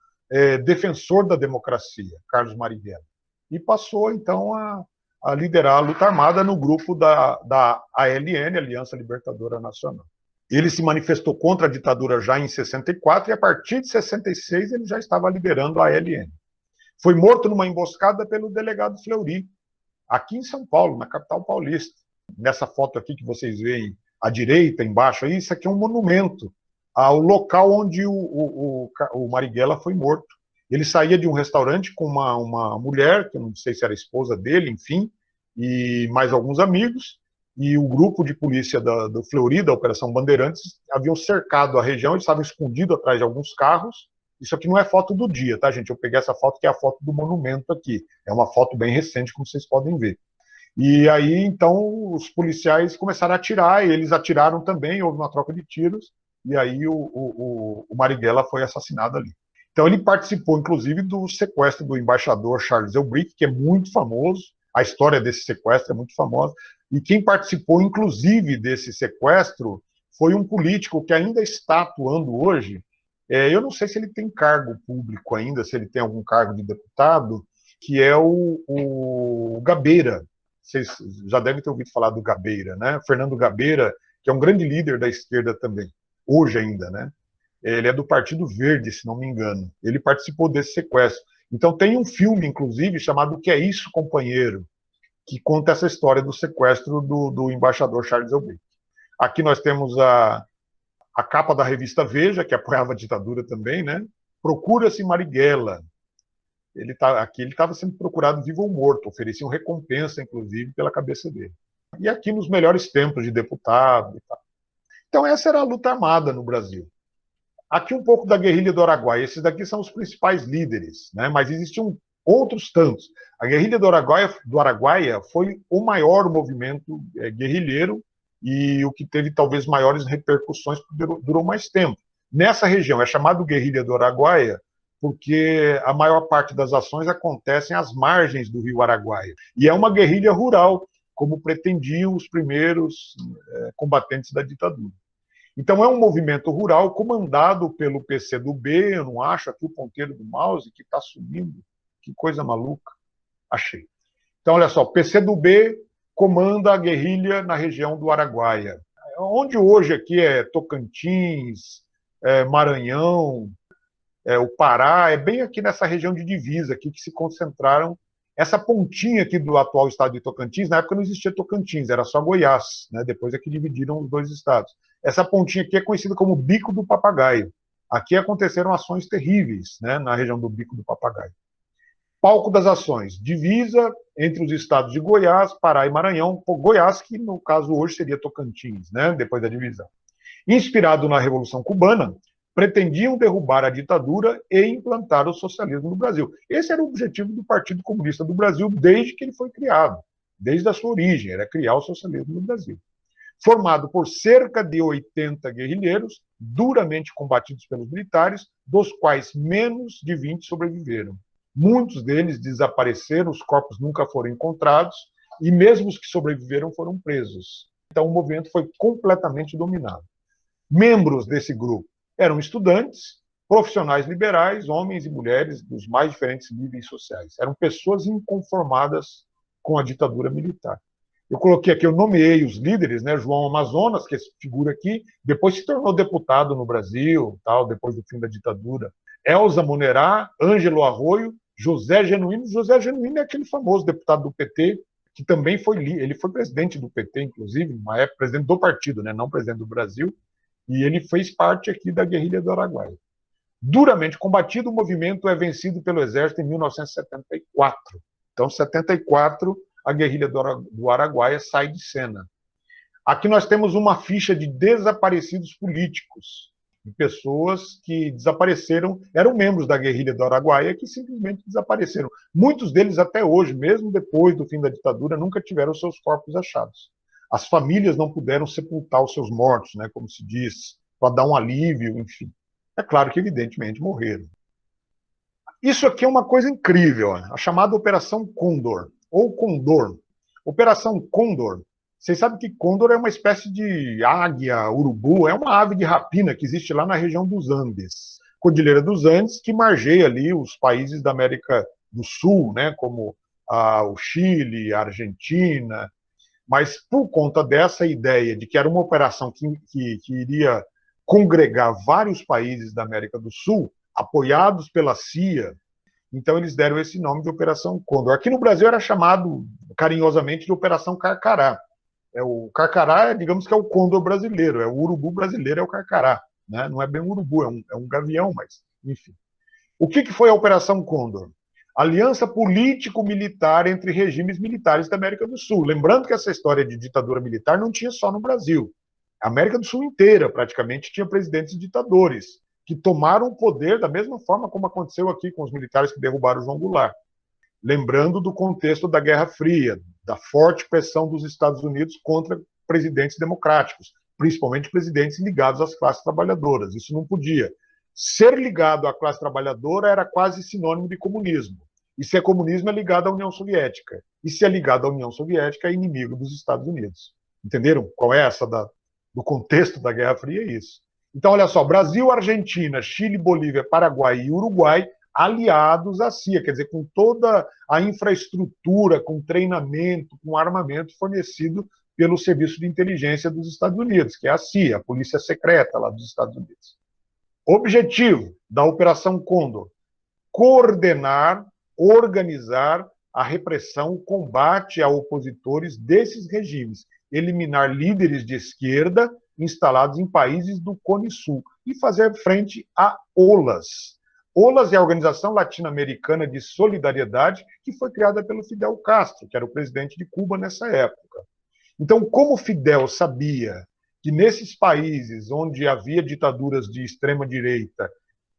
defensor da democracia, Carlos Marighella. E passou, então, a liderar a luta armada no grupo da ALN, Aliança Libertadora Nacional. Ele se manifestou contra a ditadura já em 64 e, a partir de 66, ele já estava liderando a ALN. Foi morto numa emboscada pelo delegado Fleury, aqui em São Paulo, na capital paulista. Nessa foto aqui que vocês veem à direita, embaixo, isso aqui é um monumento ao local onde o Marighella foi morto. Ele saía de um restaurante com uma mulher, que eu não sei se era esposa dele, enfim, e mais alguns amigos, e o grupo de polícia do Fleury, da Operação Bandeirantes, haviam cercado a região, eles estavam escondidos atrás de alguns carros. Isso aqui não é foto do dia, tá, gente? Eu peguei essa foto, que é a foto do monumento aqui. É uma foto bem recente, como vocês podem ver. E aí, então, os policiais começaram a atirar, e eles atiraram também, houve uma troca de tiros, e aí o Marighella foi assassinado ali. Então ele participou, inclusive, do sequestro do embaixador Charles Elbrick, que é muito famoso, a história desse sequestro é muito famosa, e quem participou, inclusive, desse sequestro foi um político que ainda está atuando hoje. Eu não sei se ele tem cargo público ainda, se ele tem algum cargo de deputado, que é o Gabeira. Vocês já devem ter ouvido falar do Gabeira, né? Fernando Gabeira, que é um grande líder da esquerda também, hoje ainda, né? Ele é do Partido Verde, se não me engano. Ele participou desse sequestro. Então tem um filme, inclusive, chamado O Que é Isso, Companheiro?, que conta essa história do sequestro do embaixador Charles Elbrick. Aqui nós temos a capa da revista Veja, que apoiava a ditadura também, né? Procura-se Marighella. Aqui ele estava sendo procurado vivo ou morto, ofereciam recompensa, inclusive, pela cabeça dele. E aqui nos melhores tempos de deputado e tal. Então essa era a luta armada no Brasil. Aqui um pouco da guerrilha do Araguaia. Esses daqui são os principais líderes, né? Mas existiam outros tantos. A guerrilha do Araguaia foi o maior movimento guerrilheiro e o que teve talvez maiores repercussões durou mais tempo. Nessa região, é chamado Guerrilha do Araguaia, porque a maior parte das ações acontecem às margens do rio Araguaia. E é uma guerrilha rural, como pretendiam os primeiros combatentes da ditadura. Então é um movimento rural comandado pelo PCdoB, eu não acho aqui o ponteiro do mouse que está subindo, que coisa maluca, achei. Então olha só, o PCdoB comanda a guerrilha na região do Araguaia, onde hoje aqui é Tocantins, Maranhão, o Pará, é bem aqui nessa região de divisa aqui que se concentraram. Essa pontinha aqui do atual estado de Tocantins, na época não existia Tocantins, era só Goiás, né? Depois é que dividiram os dois estados. Essa pontinha aqui é conhecida como Bico do Papagaio. Aqui aconteceram ações terríveis, né, na região do Bico do Papagaio. Palco das ações, divisa entre os estados de Goiás, Pará e Maranhão, Goiás, que no caso hoje seria Tocantins, né, depois da divisão. Inspirado na Revolução Cubana, pretendiam derrubar a ditadura e implantar o socialismo no Brasil. Esse era o objetivo do Partido Comunista do Brasil desde que ele foi criado, desde a sua origem, era criar o socialismo no Brasil. Formado por cerca de 80 guerrilheiros, duramente combatidos pelos militares, dos quais menos de 20 sobreviveram. Muitos deles desapareceram, os corpos nunca foram encontrados, e mesmo os que sobreviveram foram presos. Então o movimento foi completamente dominado. Membros desse grupo eram estudantes, profissionais liberais, homens e mulheres dos mais diferentes níveis sociais. Eram pessoas inconformadas com a ditadura militar. Eu coloquei aqui, eu nomeei os líderes, né? João Amazonas, que é essa figura aqui, depois se tornou deputado no Brasil, tal, depois do fim da ditadura. Elza Monerá, Ângelo Arroio, José Genuíno. José Genuíno é aquele famoso deputado do PT, que também ele foi presidente do PT, inclusive, uma época presidente do partido, né? Não presidente do Brasil, e ele fez parte aqui da guerrilha do Araguaia. Duramente combatido, o movimento é vencido pelo exército em 1974. Então, em 74, a guerrilha do Araguaia sai de cena. Aqui nós temos uma ficha de desaparecidos políticos, de pessoas que desapareceram, eram membros da guerrilha do Araguaia que simplesmente desapareceram. Muitos deles até hoje, mesmo depois do fim da ditadura, nunca tiveram seus corpos achados. As famílias não puderam sepultar os seus mortos, né, como se diz, para dar um alívio, enfim. É claro que, evidentemente, morreram. Isso aqui é uma coisa incrível, a chamada Operação Condor, ou Condor. Operação Condor, vocês sabem que Condor é uma espécie de águia, urubu, é uma ave de rapina que existe lá na região dos Andes, Cordilheira dos Andes, que margeia ali os países da América do Sul, né, como o Chile, a Argentina. Mas por conta dessa ideia de que era uma operação que iria congregar vários países da América do Sul, apoiados pela CIA, então eles deram esse nome de Operação Condor. Aqui no Brasil era chamado carinhosamente de Operação Carcará. O carcará, digamos que é o condor brasileiro, é o urubu brasileiro, é o carcará. Né? Não é bem um urubu, é um gavião, mas enfim. O que foi a Operação Condor? Aliança político-militar entre regimes militares da América do Sul. Lembrando que essa história de ditadura militar não tinha só no Brasil. A América do Sul inteira, praticamente, tinha presidentes ditadores que tomaram o poder da mesma forma como aconteceu aqui com os militares que derrubaram João Goulart. Lembrando do contexto da Guerra Fria, da forte pressão dos Estados Unidos contra presidentes democráticos, principalmente presidentes ligados às classes trabalhadoras. Isso não podia. Ser ligado à classe trabalhadora era quase sinônimo de comunismo. E se é comunismo, é ligado à União Soviética. E se é ligado à União Soviética, é inimigo dos Estados Unidos. Entenderam qual é essa do contexto da Guerra Fria? É isso. Então, olha só, Brasil, Argentina, Chile, Bolívia, Paraguai e Uruguai aliados à CIA, quer dizer, com toda a infraestrutura, com treinamento, com armamento fornecido pelo Serviço de Inteligência dos Estados Unidos, que é a CIA, a Polícia Secreta lá dos Estados Unidos. Objetivo da Operação Condor: coordenar, organizar a repressão, o combate a opositores desses regimes, eliminar líderes de esquerda instalados em países do Cone Sul e fazer frente a OLAS. OLAS é a Organização Latino-Americana de Solidariedade, que foi criada pelo Fidel Castro, que era o presidente de Cuba nessa época. Então, como Fidel sabia que nesses países onde havia ditaduras de extrema-direita,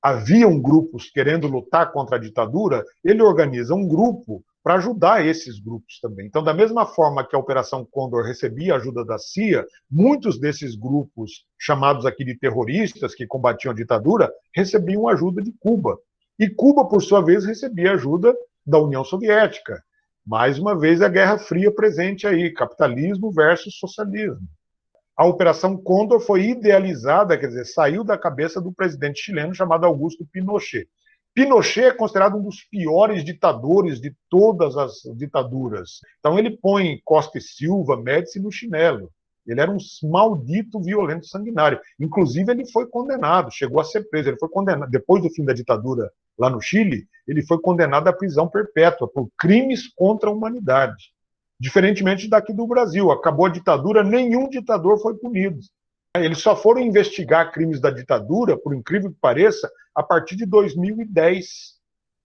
haviam grupos querendo lutar contra a ditadura, ele organiza um grupo para ajudar esses grupos também. Então, da mesma forma que a Operação Condor recebia ajuda da CIA, muitos desses grupos, chamados aqui de terroristas, que combatiam a ditadura, recebiam ajuda de Cuba. E Cuba, por sua vez, recebia ajuda da União Soviética. Mais uma vez, a Guerra Fria presente aí, capitalismo versus socialismo. A Operação Condor foi idealizada, quer dizer, saiu da cabeça do presidente chileno chamado Augusto Pinochet. Pinochet é considerado um dos piores ditadores de todas as ditaduras. Então ele põe Costa e Silva, Médici no chinelo. Ele era um maldito, violento, sanguinário. Inclusive, ele foi condenado, chegou a ser preso. Ele foi condenado, depois do fim da ditadura lá no Chile, ele foi condenado à prisão perpétua por crimes contra a humanidade. Diferentemente daqui do Brasil, acabou a ditadura, nenhum ditador foi punido. Eles só foram investigar crimes da ditadura, por incrível que pareça, a partir de 2010,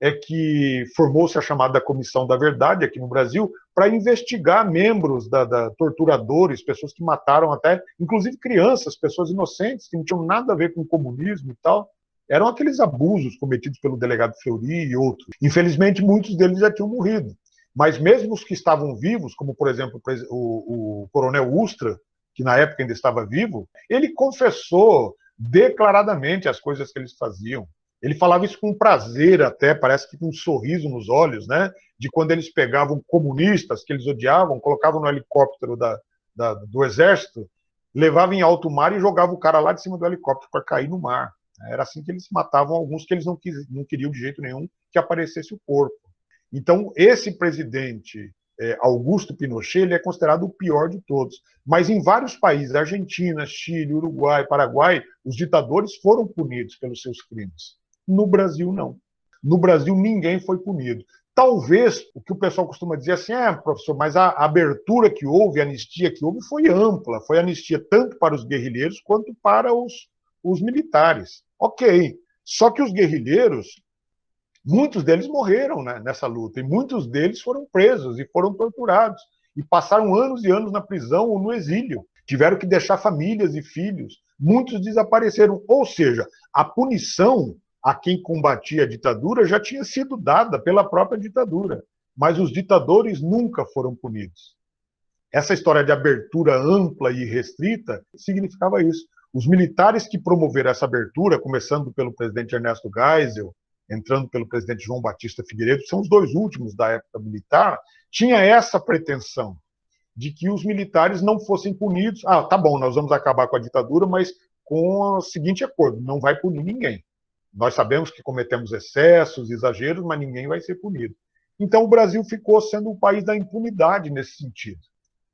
é que formou-se a chamada Comissão da Verdade aqui no Brasil, para investigar membros torturadores, pessoas que mataram até, inclusive crianças, pessoas inocentes, que não tinham nada a ver com o comunismo e tal. Eram aqueles abusos cometidos pelo delegado Fleury e outros. Infelizmente, muitos deles já tinham morrido. Mas mesmo os que estavam vivos, como, por exemplo, o coronel Ustra, que na época ainda estava vivo, ele confessou declaradamente as coisas que eles faziam. Ele falava isso com prazer até, parece que com um sorriso nos olhos, né? De quando eles pegavam comunistas que eles odiavam, colocavam no helicóptero do exército, levavam em alto mar e jogavam o cara lá de cima do helicóptero para cair no mar. Era assim que eles matavam alguns que eles não queriam de jeito nenhum que aparecesse o corpo. Então, esse presidente, Augusto Pinochet, ele é considerado o pior de todos. Mas em vários países, Argentina, Chile, Uruguai, Paraguai, os ditadores foram punidos pelos seus crimes. No Brasil, não. No Brasil, ninguém foi punido. Talvez, o que o pessoal costuma dizer assim, professor, mas a abertura que houve, a anistia que houve, foi ampla. Foi anistia tanto para os guerrilheiros quanto para os militares. Ok. Só que os guerrilheiros, muitos deles morreram, né, nessa luta, e muitos deles foram presos e foram torturados, e passaram anos e anos na prisão ou no exílio. Tiveram que deixar famílias e filhos. Muitos desapareceram. Ou seja, a punição a quem combatia a ditadura já tinha sido dada pela própria ditadura, mas os ditadores nunca foram punidos. Essa história de abertura ampla e restrita significava isso. Os militares que promoveram essa abertura, começando pelo presidente Ernesto Geisel, entrando pelo presidente João Batista Figueiredo, são os dois últimos da época militar, tinha essa pretensão de que os militares não fossem punidos. Tá bom, nós vamos acabar com a ditadura, mas com o seguinte acordo, não vai punir ninguém. Nós sabemos que cometemos excessos, exageros, mas ninguém vai ser punido. Então o Brasil ficou sendo um país da impunidade nesse sentido.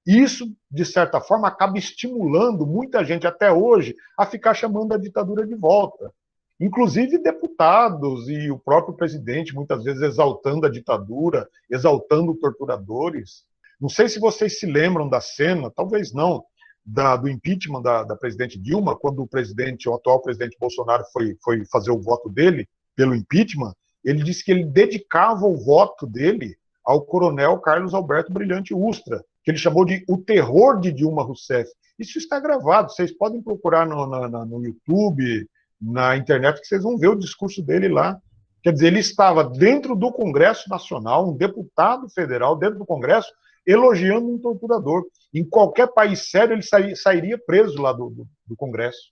Isso, de certa forma, acaba estimulando muita gente até hoje a ficar chamando a ditadura de volta. Inclusive deputados e o próprio presidente, muitas vezes exaltando a ditadura, exaltando torturadores. Não sei se vocês se lembram da cena, talvez não, do impeachment da presidente Dilma, quando o atual presidente Bolsonaro foi fazer o voto dele pelo impeachment, ele disse que ele dedicava o voto dele ao coronel Carlos Alberto Brilhante Ustra, que ele chamou de o terror de Dilma Rousseff. Isso está gravado, vocês podem procurar no YouTube, na internet, que vocês vão ver o discurso dele lá. Quer dizer, ele estava dentro do Congresso Nacional, um deputado federal dentro do Congresso, elogiando um torturador. Em qualquer país sério, ele sairia preso lá do Congresso.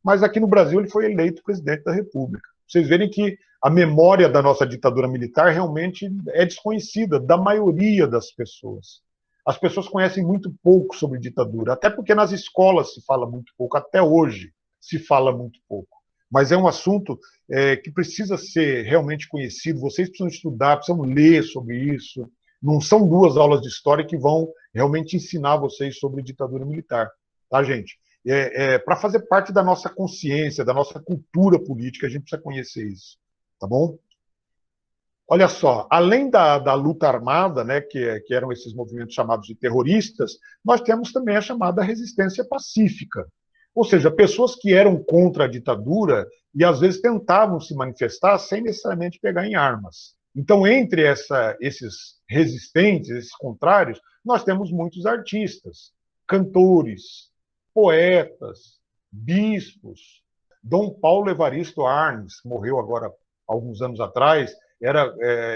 Mas aqui no Brasil, ele foi eleito presidente da República. Vocês verem que a memória da nossa ditadura militar realmente é desconhecida da maioria das pessoas. As pessoas conhecem muito pouco sobre ditadura, até porque nas escolas se fala muito pouco, até hoje se fala muito pouco. Mas é um assunto que precisa ser realmente conhecido, vocês precisam estudar, precisam ler sobre isso. Não são 2 aulas de história que vão realmente ensinar vocês sobre ditadura militar, tá, gente? Para fazer parte da nossa consciência, da nossa cultura política, a gente precisa conhecer isso, tá bom? Olha só, além da luta armada, né, que eram esses movimentos chamados de terroristas, nós temos também a chamada resistência pacífica. Ou seja, pessoas que eram contra a ditadura e às vezes tentavam se manifestar sem necessariamente pegar em armas. Então, entre esses resistentes, esses contrários, nós temos muitos artistas, cantores, poetas, bispos. Dom Paulo Evaristo Arnes, morreu agora alguns anos atrás,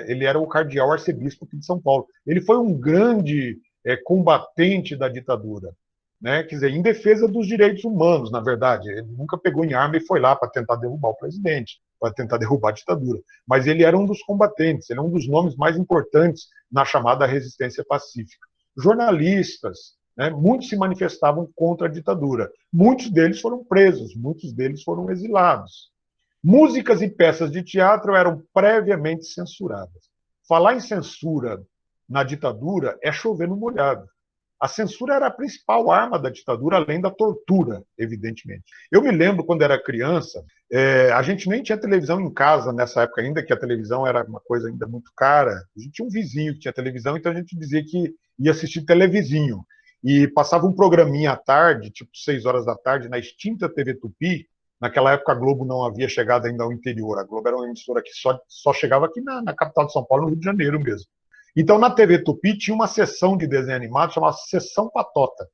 Ele era o cardeal arcebispo aqui de São Paulo. Ele foi um grande combatente da ditadura, né? Quer dizer, em defesa dos direitos humanos, na verdade. Ele nunca pegou em arma e foi lá para tentar derrubar o presidente, para tentar derrubar a ditadura. Mas ele era um dos combatentes, ele é um dos nomes mais importantes na chamada resistência pacífica. Jornalistas, né? Muitos se manifestavam contra a ditadura. Muitos deles foram presos, muitos deles foram exilados. Músicas e peças de teatro eram previamente censuradas. Falar em censura na ditadura é chover no molhado. A censura era a principal arma da ditadura, além da tortura, evidentemente. Eu me lembro, quando era criança, a gente nem tinha televisão em casa nessa época ainda, que a televisão era uma coisa ainda muito cara. A gente tinha um vizinho que tinha televisão, então a gente dizia que ia assistir televizinho. E passava um programinha à tarde, tipo 6 horas da tarde, na extinta TV Tupi. Naquela época a Globo não havia chegado ainda ao interior. A Globo era uma emissora que só chegava aqui na capital de São Paulo, no Rio de Janeiro mesmo. Então, na TV Tupi tinha uma sessão de desenho animado chamada Sessão Patota.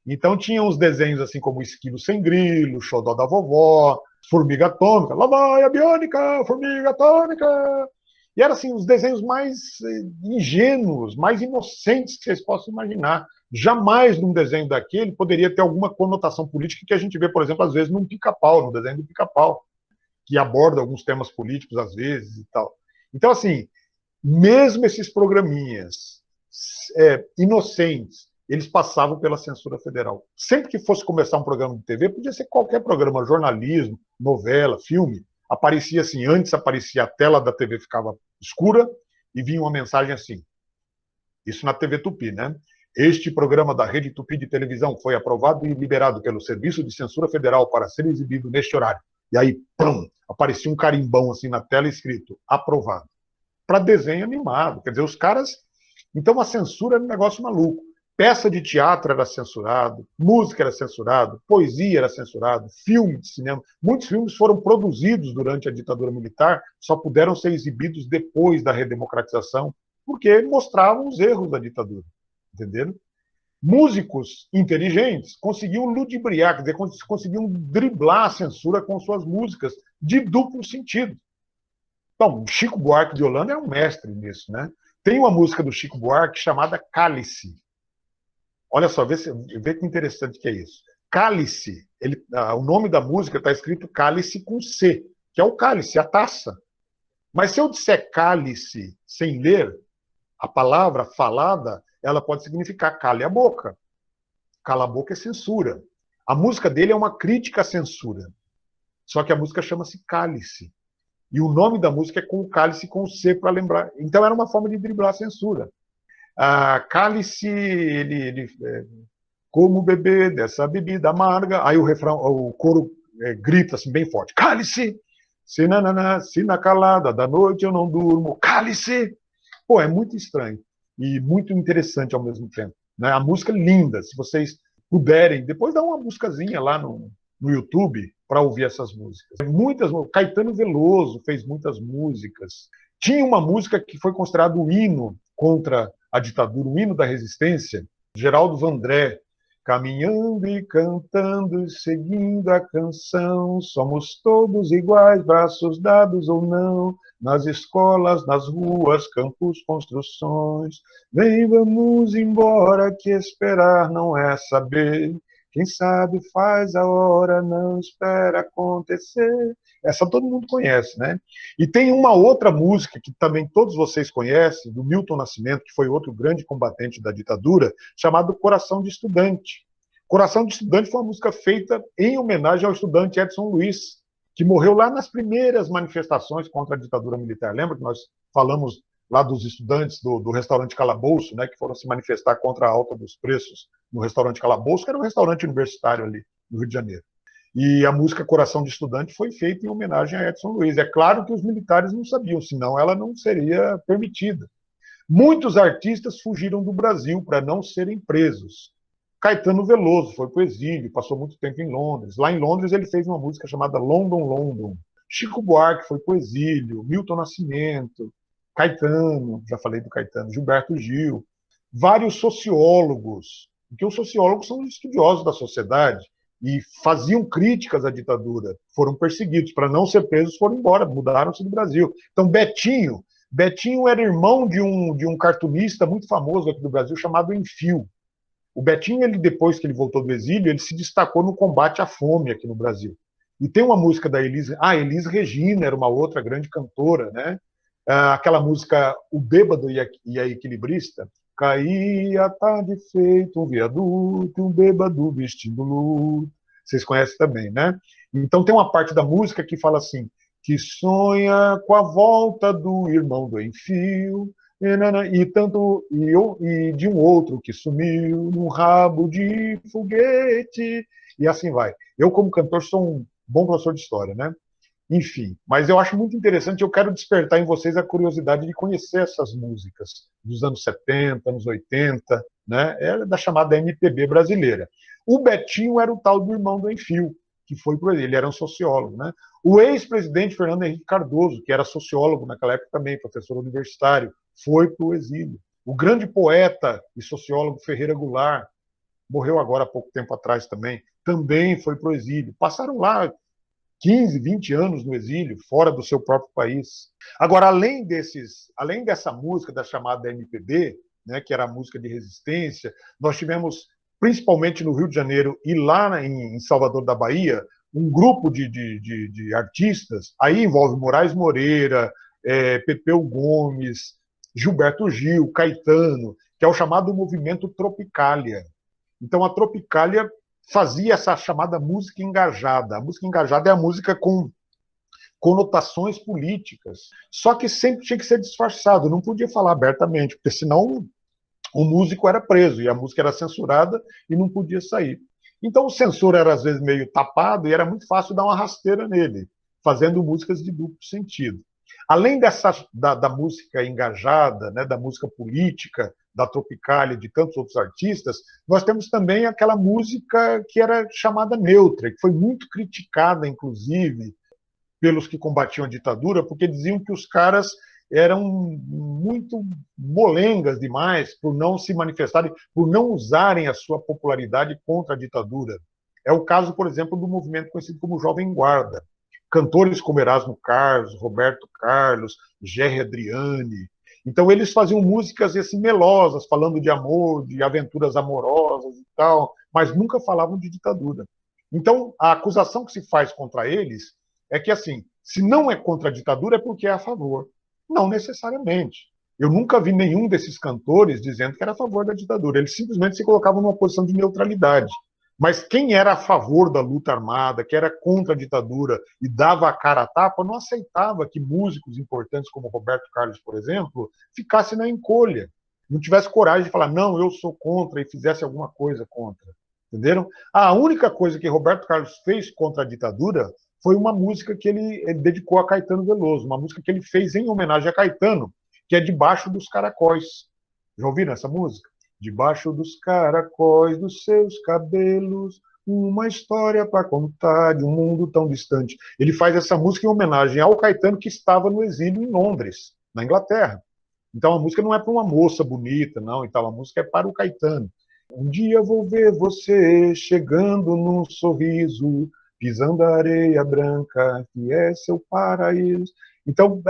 Então, tinha uns desenhos assim como Esquilo Sem Grilo, Xodó da Vovó, Formiga Atômica, lá vai a biônica, Formiga Atômica. E eram assim, os desenhos mais ingênuos, mais inocentes que vocês possam imaginar. Jamais num desenho daquele poderia ter alguma conotação política que a gente vê, por exemplo, às vezes num Pica-Pau, no desenho do Pica-Pau, que aborda alguns temas políticos às vezes e tal. Então, assim, mesmo esses programinhas inocentes, eles passavam pela censura federal. Sempre que fosse começar um programa de TV, podia ser qualquer programa, jornalismo, novela, filme, aparecia assim, antes aparecia a tela da TV ficava escura e vinha uma mensagem assim. Isso na TV Tupi, né? Este programa da Rede Tupi de televisão foi aprovado e liberado pelo Serviço de Censura Federal para ser exibido neste horário. E aí, pum, aparecia um carimbão assim na tela escrito aprovado. Para desenho animado. Quer dizer, os caras... Então, a censura era um negócio maluco. Peça de teatro era censurado, música era censurado, poesia era censurado, filme de cinema. Muitos filmes foram produzidos durante a ditadura militar, só puderam ser exibidos depois da redemocratização, porque mostravam os erros da ditadura. Entenderam? Músicos inteligentes conseguiam ludibriar, quer dizer, conseguiam driblar a censura com suas músicas de duplo sentido. Então, Chico Buarque de Holanda é um mestre nisso, né? Tem uma música do Chico Buarque chamada Cálice. Olha só, vê que interessante que é isso. Cálice, o nome da música está escrito Cálice com C, que é o cálice, a taça. Mas se eu disser cálice sem ler, a palavra falada, ela pode significar cale a boca. Cala a boca é censura. A música dele é uma crítica à censura. Só que a música chama-se Cálice. E o nome da música é com o cálice com o C para lembrar. Então era uma forma de driblar a censura. Cálice, como beber dessa bebida amarga. Aí o refrão, o coro grita assim bem forte: cálice, se na calada da noite eu não durmo, cálice. Pô, é muito estranho e muito interessante ao mesmo tempo, né? A música é linda. Se vocês puderem, depois dá uma buscazinha lá no YouTube para ouvir essas músicas. Caetano Veloso fez muitas músicas. Tinha uma música que foi considerado o hino contra a ditadura, o hino da resistência, Geraldo Vandré, caminhando e cantando, seguindo a canção, somos todos iguais, braços dados ou não, nas escolas, nas ruas, campos, construções, vem, vamos embora, que esperar não é saber. Quem sabe faz a hora, não espera acontecer. Essa todo mundo conhece, né? E tem uma outra música que também todos vocês conhecem, do Milton Nascimento, que foi outro grande combatente da ditadura, chamado Coração de Estudante. Coração de Estudante foi uma música feita em homenagem ao estudante Edson Luiz, que morreu lá nas primeiras manifestações contra a ditadura militar. Lembra que nós falamos lá dos estudantes do restaurante Calabouço, né, que foram se manifestar contra a alta dos preços no restaurante Calabouço, que era um restaurante universitário ali no Rio de Janeiro. E a música Coração de Estudante foi feita em homenagem a Edson Luiz. É claro que os militares não sabiam, senão ela não seria permitida. Muitos artistas fugiram do Brasil para não serem presos. Caetano Veloso foi para o exílio, passou muito tempo em Londres. Lá em Londres ele fez uma música chamada London, London. Chico Buarque foi para o exílio, Milton Nascimento, Caetano, já falei do Caetano, Gilberto Gil, vários sociólogos, porque os sociólogos são estudiosos da sociedade e faziam críticas à ditadura, foram perseguidos, para não ser presos foram embora, mudaram-se do Brasil. Então Betinho Betinho era irmão de um cartunista muito famoso aqui do Brasil, chamado Enfio. O Betinho, ele, depois que ele voltou do exílio, ele se destacou no combate à fome aqui no Brasil. E tem uma música da Elis Regina era uma outra grande cantora, né? Aquela música O Bêbado e a Equilibrista. Caía tarde feito um viaduto, um bêbado vestindo luto. Vocês conhecem também, né? Então tem uma parte da música que fala assim, que sonha com a volta do irmão do Enfio, e de um outro que sumiu num rabo de foguete, e assim vai. Eu, como cantor, sou um bom professor de história, né? Enfim, mas eu acho muito interessante, eu quero despertar em vocês a curiosidade de conhecer essas músicas dos anos 70, anos 80, né? É da chamada MPB brasileira. O Betinho era o tal do irmão do Enfio, que foi por ele era um sociólogo, né? O ex-presidente Fernando Henrique Cardoso, que era sociólogo naquela época também, professor universitário, foi para o exílio. O grande poeta e sociólogo Ferreira Goulart, morreu agora há pouco tempo atrás também foi para o exílio. Passaram lá 15, 20 anos no exílio, fora do seu próprio país. Agora, além dessa música da chamada MPB, né, que era a música de resistência, nós tivemos, principalmente no Rio de Janeiro e lá em Salvador da Bahia, um grupo de artistas, aí envolve Moraes Moreira, Pepeu Gomes, Gilberto Gil, Caetano, que é o chamado movimento Tropicália. Então, a Tropicália fazia essa chamada música engajada. A música engajada é a música com conotações políticas, só que sempre tinha que ser disfarçado, não podia falar abertamente, porque senão o músico era preso e a música era censurada e não podia sair. Então o censor era às vezes meio tapado e era muito fácil dar uma rasteira nele, fazendo músicas de duplo sentido. Além da música engajada, né, da música política, da Tropicália, de tantos outros artistas, nós temos também aquela música que era chamada neutra, que foi muito criticada, inclusive, pelos que combatiam a ditadura, porque diziam que os caras eram muito molengas demais por não se manifestarem, por não usarem a sua popularidade contra a ditadura. É o caso, por exemplo, do movimento conhecido como Jovem Guarda. Cantores como Erasmo Carlos, Roberto Carlos, Gerry Adriane. Então eles faziam músicas assim, melosas, falando de amor, de aventuras amorosas e tal, mas nunca falavam de ditadura. Então a acusação que se faz contra eles é que, assim, se não é contra a ditadura é porque é a favor. Não necessariamente. Eu nunca vi nenhum desses cantores dizendo que era a favor da ditadura. Eles simplesmente se colocavam numa posição de neutralidade. Mas quem era a favor da luta armada, que era contra a ditadura e dava a cara a tapa, não aceitava que músicos importantes como Roberto Carlos, por exemplo, ficassem na encolha. Não tivesse coragem de falar, não, eu sou contra e fizesse alguma coisa contra. Entenderam? A única coisa que Roberto Carlos fez contra a ditadura foi uma música que ele dedicou a Caetano Veloso, uma música que ele fez em homenagem a Caetano, que é Debaixo dos Caracóis. Já ouviram essa música? Debaixo dos caracóis dos seus cabelos, uma história para contar de um mundo tão distante. Ele faz essa música em homenagem ao Caetano, que estava no exílio em Londres, na Inglaterra. Então a música não é para uma moça bonita, não, e tal, a música é para o Caetano. Um dia vou ver você chegando num sorriso, pisando a areia branca, que é seu paraíso. Então,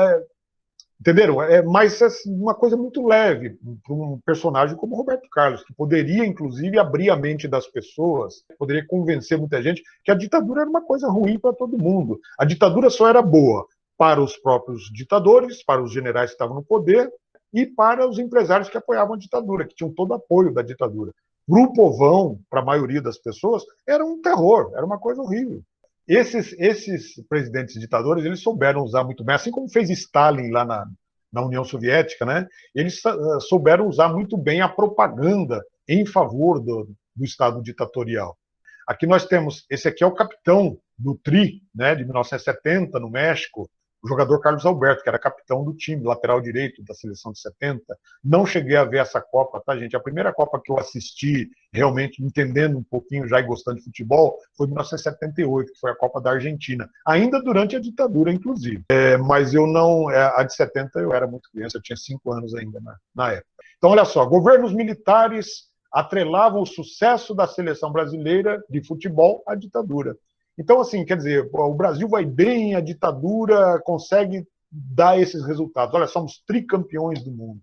entenderam? É mais assim, uma coisa muito leve para um personagem como Roberto Carlos, que poderia, inclusive, abrir a mente das pessoas, poderia convencer muita gente que a ditadura era uma coisa ruim para todo mundo. A ditadura só era boa para os próprios ditadores, para os generais que estavam no poder e para os empresários que apoiavam a ditadura, que tinham todo o apoio da ditadura. Para o povão, para a maioria das pessoas, era um terror, era uma coisa horrível. Esses presidentes ditadores, eles souberam usar muito bem, assim como fez Stalin lá na União Soviética, né? Eles souberam usar muito bem a propaganda em favor do Estado ditatorial. Aqui nós temos, esse aqui é o capitão do Tri, né, de 1970, no México, o jogador Carlos Alberto, que era capitão do time, lateral direito da seleção de 70. Não cheguei a ver essa Copa, tá, gente? A primeira Copa que eu assisti, realmente entendendo um pouquinho já e gostando de futebol, foi em 1978, que foi a Copa da Argentina. Ainda durante a ditadura, inclusive. Mas eu não... A de 70 eu era muito criança, eu tinha 5 anos ainda na época. Então, olha só, governos militares atrelavam o sucesso da seleção brasileira de futebol à ditadura. Então, assim, quer dizer, o Brasil vai bem, a ditadura consegue dar esses resultados. Olha, somos tricampeões do mundo.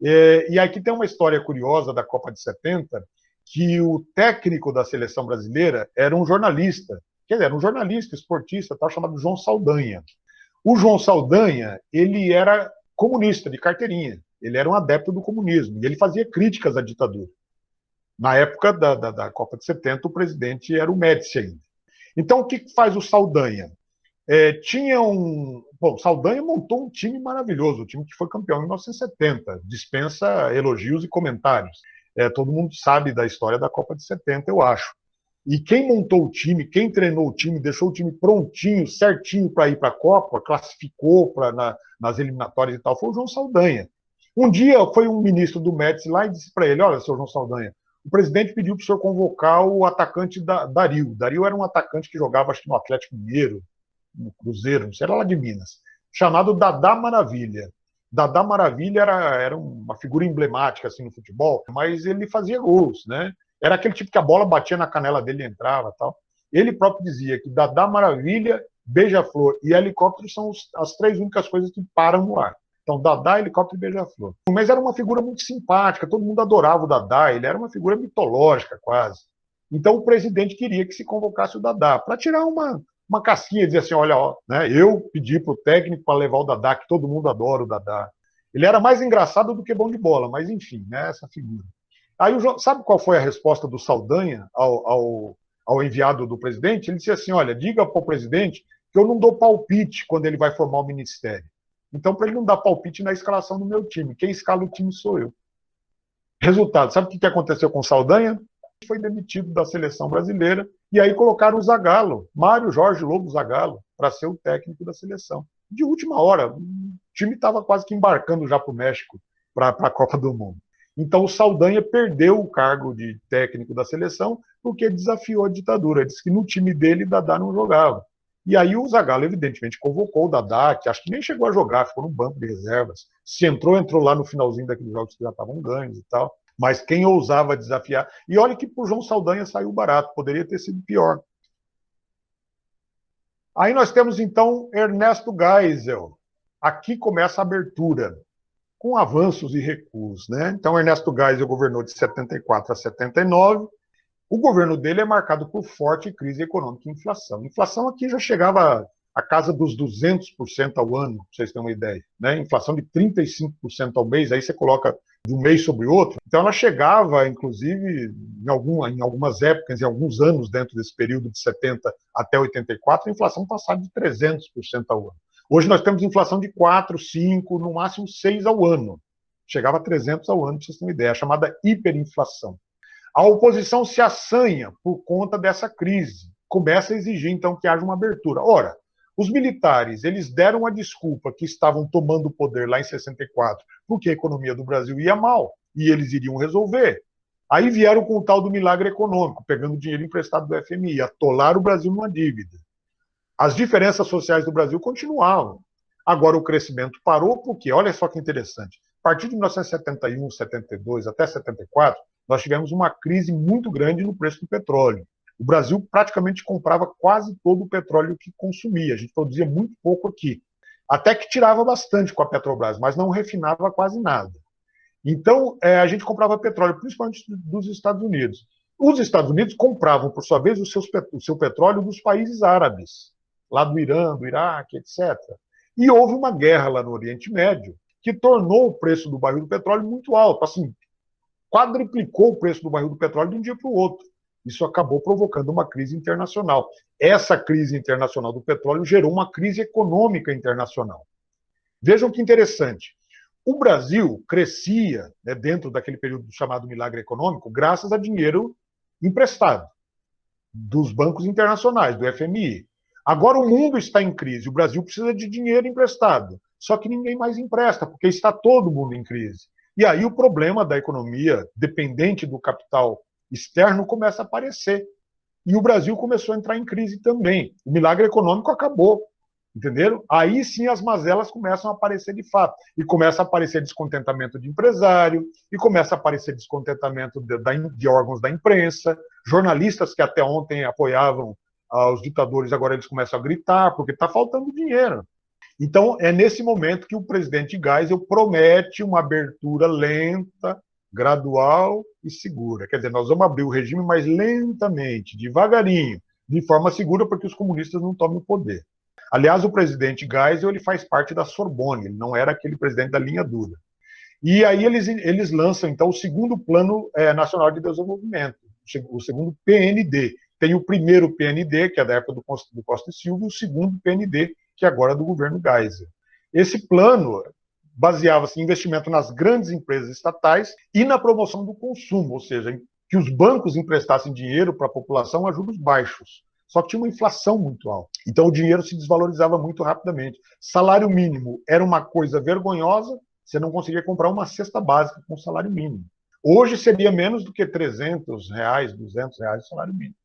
E aqui tem uma história curiosa da Copa de 70, que o técnico da seleção brasileira era um jornalista, quer dizer, era um jornalista, esportista, tal, chamado João Saldanha. O João Saldanha, ele era comunista de carteirinha, ele era um adepto do comunismo, e ele fazia críticas à ditadura. Na época da Copa de 70, o presidente era o Médici ainda. Então, o que faz o Saldanha? Bom, Saldanha montou um time maravilhoso, o time que foi campeão em 1970, dispensa elogios e comentários. Todo mundo sabe da história da Copa de 70, eu acho. E quem montou o time, quem treinou o time, deixou o time prontinho, certinho para ir para a Copa, classificou nas eliminatórias e tal, foi o João Saldanha. Um dia foi um ministro do Médici lá e disse para ele: olha, senhor João Saldanha, o presidente pediu para o senhor convocar o atacante Dario. Dario era um atacante que jogava, acho que no Atlético Mineiro, no Cruzeiro, não sei, era lá de Minas, chamado Dadá Maravilha. Dadá Maravilha era uma figura emblemática assim, no futebol, mas ele fazia gols, né? Era aquele tipo que a bola batia na canela dele e entrava. Tal. Ele próprio dizia que Dadá Maravilha, Beija-Flor e helicóptero são as três únicas coisas que param no ar. Então, Dadá, helicóptero e Beija-Flor. Mas era uma figura muito simpática, todo mundo adorava o Dadá, ele era uma figura mitológica quase. Então, o presidente queria que se convocasse o Dadá, para tirar uma casquinha e dizer assim, olha, ó, né, eu pedi para o técnico para levar o Dadá, que todo mundo adora o Dadá. Ele era mais engraçado do que bom de bola, mas enfim, né, essa figura. Aí, sabe qual foi a resposta do Saldanha ao enviado do presidente? Ele disse assim, olha, diga para o presidente que eu não dou palpite quando ele vai formar o ministério. Então, para ele não dar palpite na escalação do meu time, quem escala o time sou eu. Resultado, sabe o que aconteceu com o Saldanha? Foi demitido da seleção brasileira e aí colocaram o Zagallo, Mário Jorge Lobo Zagallo, para ser o técnico da seleção. De última hora, o time estava quase que embarcando já para o México, para a Copa do Mundo. Então o Saldanha perdeu o cargo de técnico da seleção porque desafiou a ditadura. Disse que no time dele Dadá não jogava. E aí o Zagallo, evidentemente, convocou o Dadá, que acho que nem chegou a jogar, ficou no banco de reservas. Se entrou lá no finalzinho daqueles jogos que já estavam ganhos e tal. Mas quem ousava desafiar... E olha que pro João Saldanha saiu barato, poderia ter sido pior. Aí nós temos, então, Ernesto Geisel. Aqui começa a abertura, com avanços e recuos, né? Então, Ernesto Geisel governou de 74 a 79. O governo dele é marcado por forte crise econômica e inflação. A inflação aqui já chegava à casa dos 200% ao ano, para vocês terem uma ideia. Né? Inflação de 35% ao mês, aí você coloca de um mês sobre o outro. Então ela chegava, inclusive, em algumas épocas, em alguns anos dentro desse período de 70 até 84, a inflação passava de 300% ao ano. Hoje nós temos inflação de 4, 5, no máximo 6 ao ano. Chegava a 300 ao ano, para vocês terem uma ideia, a chamada hiperinflação. A oposição se assanha por conta dessa crise. Começa a exigir, então, que haja uma abertura. Ora, os militares, eles deram a desculpa que estavam tomando o poder lá em 64 porque a economia do Brasil ia mal e eles iriam resolver. Aí vieram com o tal do milagre econômico, pegando dinheiro emprestado do FMI, atolar o Brasil numa dívida. As diferenças sociais do Brasil continuavam. Agora o crescimento parou porque, olha só que interessante, a partir de 1971, 72 até 74, nós tivemos uma crise muito grande no preço do petróleo. O Brasil praticamente comprava quase todo o petróleo que consumia. A gente produzia muito pouco aqui. Até que tirava bastante com a Petrobras, mas não refinava quase nada. Então, a gente comprava petróleo, principalmente dos Estados Unidos. Os Estados Unidos compravam, por sua vez, o seu petróleo dos países árabes, lá do Irã, do Iraque, etc. E houve uma guerra lá no Oriente Médio que tornou o preço do barril do petróleo muito alto. Assim, quadruplicou o preço do barril do petróleo de um dia para o outro. Isso acabou provocando uma crise internacional. Essa crise internacional do petróleo gerou uma crise econômica internacional. Vejam que interessante. O Brasil crescia, né, dentro daquele período chamado milagre econômico, graças a dinheiro emprestado dos bancos internacionais, do FMI. Agora o mundo está em crise, o Brasil precisa de dinheiro emprestado. Só que ninguém mais empresta, porque está todo mundo em crise. E aí o problema da economia dependente do capital externo começa a aparecer. E o Brasil começou a entrar em crise também. O milagre econômico acabou, entenderam? Aí sim as mazelas começam a aparecer de fato. E começa a aparecer descontentamento de empresário, e começa a aparecer descontentamento de órgãos da imprensa, jornalistas que até ontem apoiavam os ditadores, agora eles começam a gritar, porque está faltando dinheiro. Então, é nesse momento que o presidente Geisel promete uma abertura lenta, gradual e segura. Quer dizer, nós vamos abrir o regime mais lentamente, devagarinho, de forma segura, para que os comunistas não tomem o poder. Aliás, o presidente Geisel ele faz parte da Sorbonne, ele não era aquele presidente da linha dura. E aí eles lançam, então, o segundo Plano Nacional de Desenvolvimento, o segundo PND. Tem o primeiro PND, que é da época do Costa e Silva, e o segundo PND, que agora é do governo Geisel. Esse plano baseava-se em investimento nas grandes empresas estatais e na promoção do consumo, ou seja, que os bancos emprestassem dinheiro para a população a juros baixos. Só que tinha uma inflação muito alta. Então o dinheiro se desvalorizava muito rapidamente. Salário mínimo era uma coisa vergonhosa, você não conseguia comprar uma cesta básica com salário mínimo. Hoje seria menos do que R$300, R$200 o salário mínimo.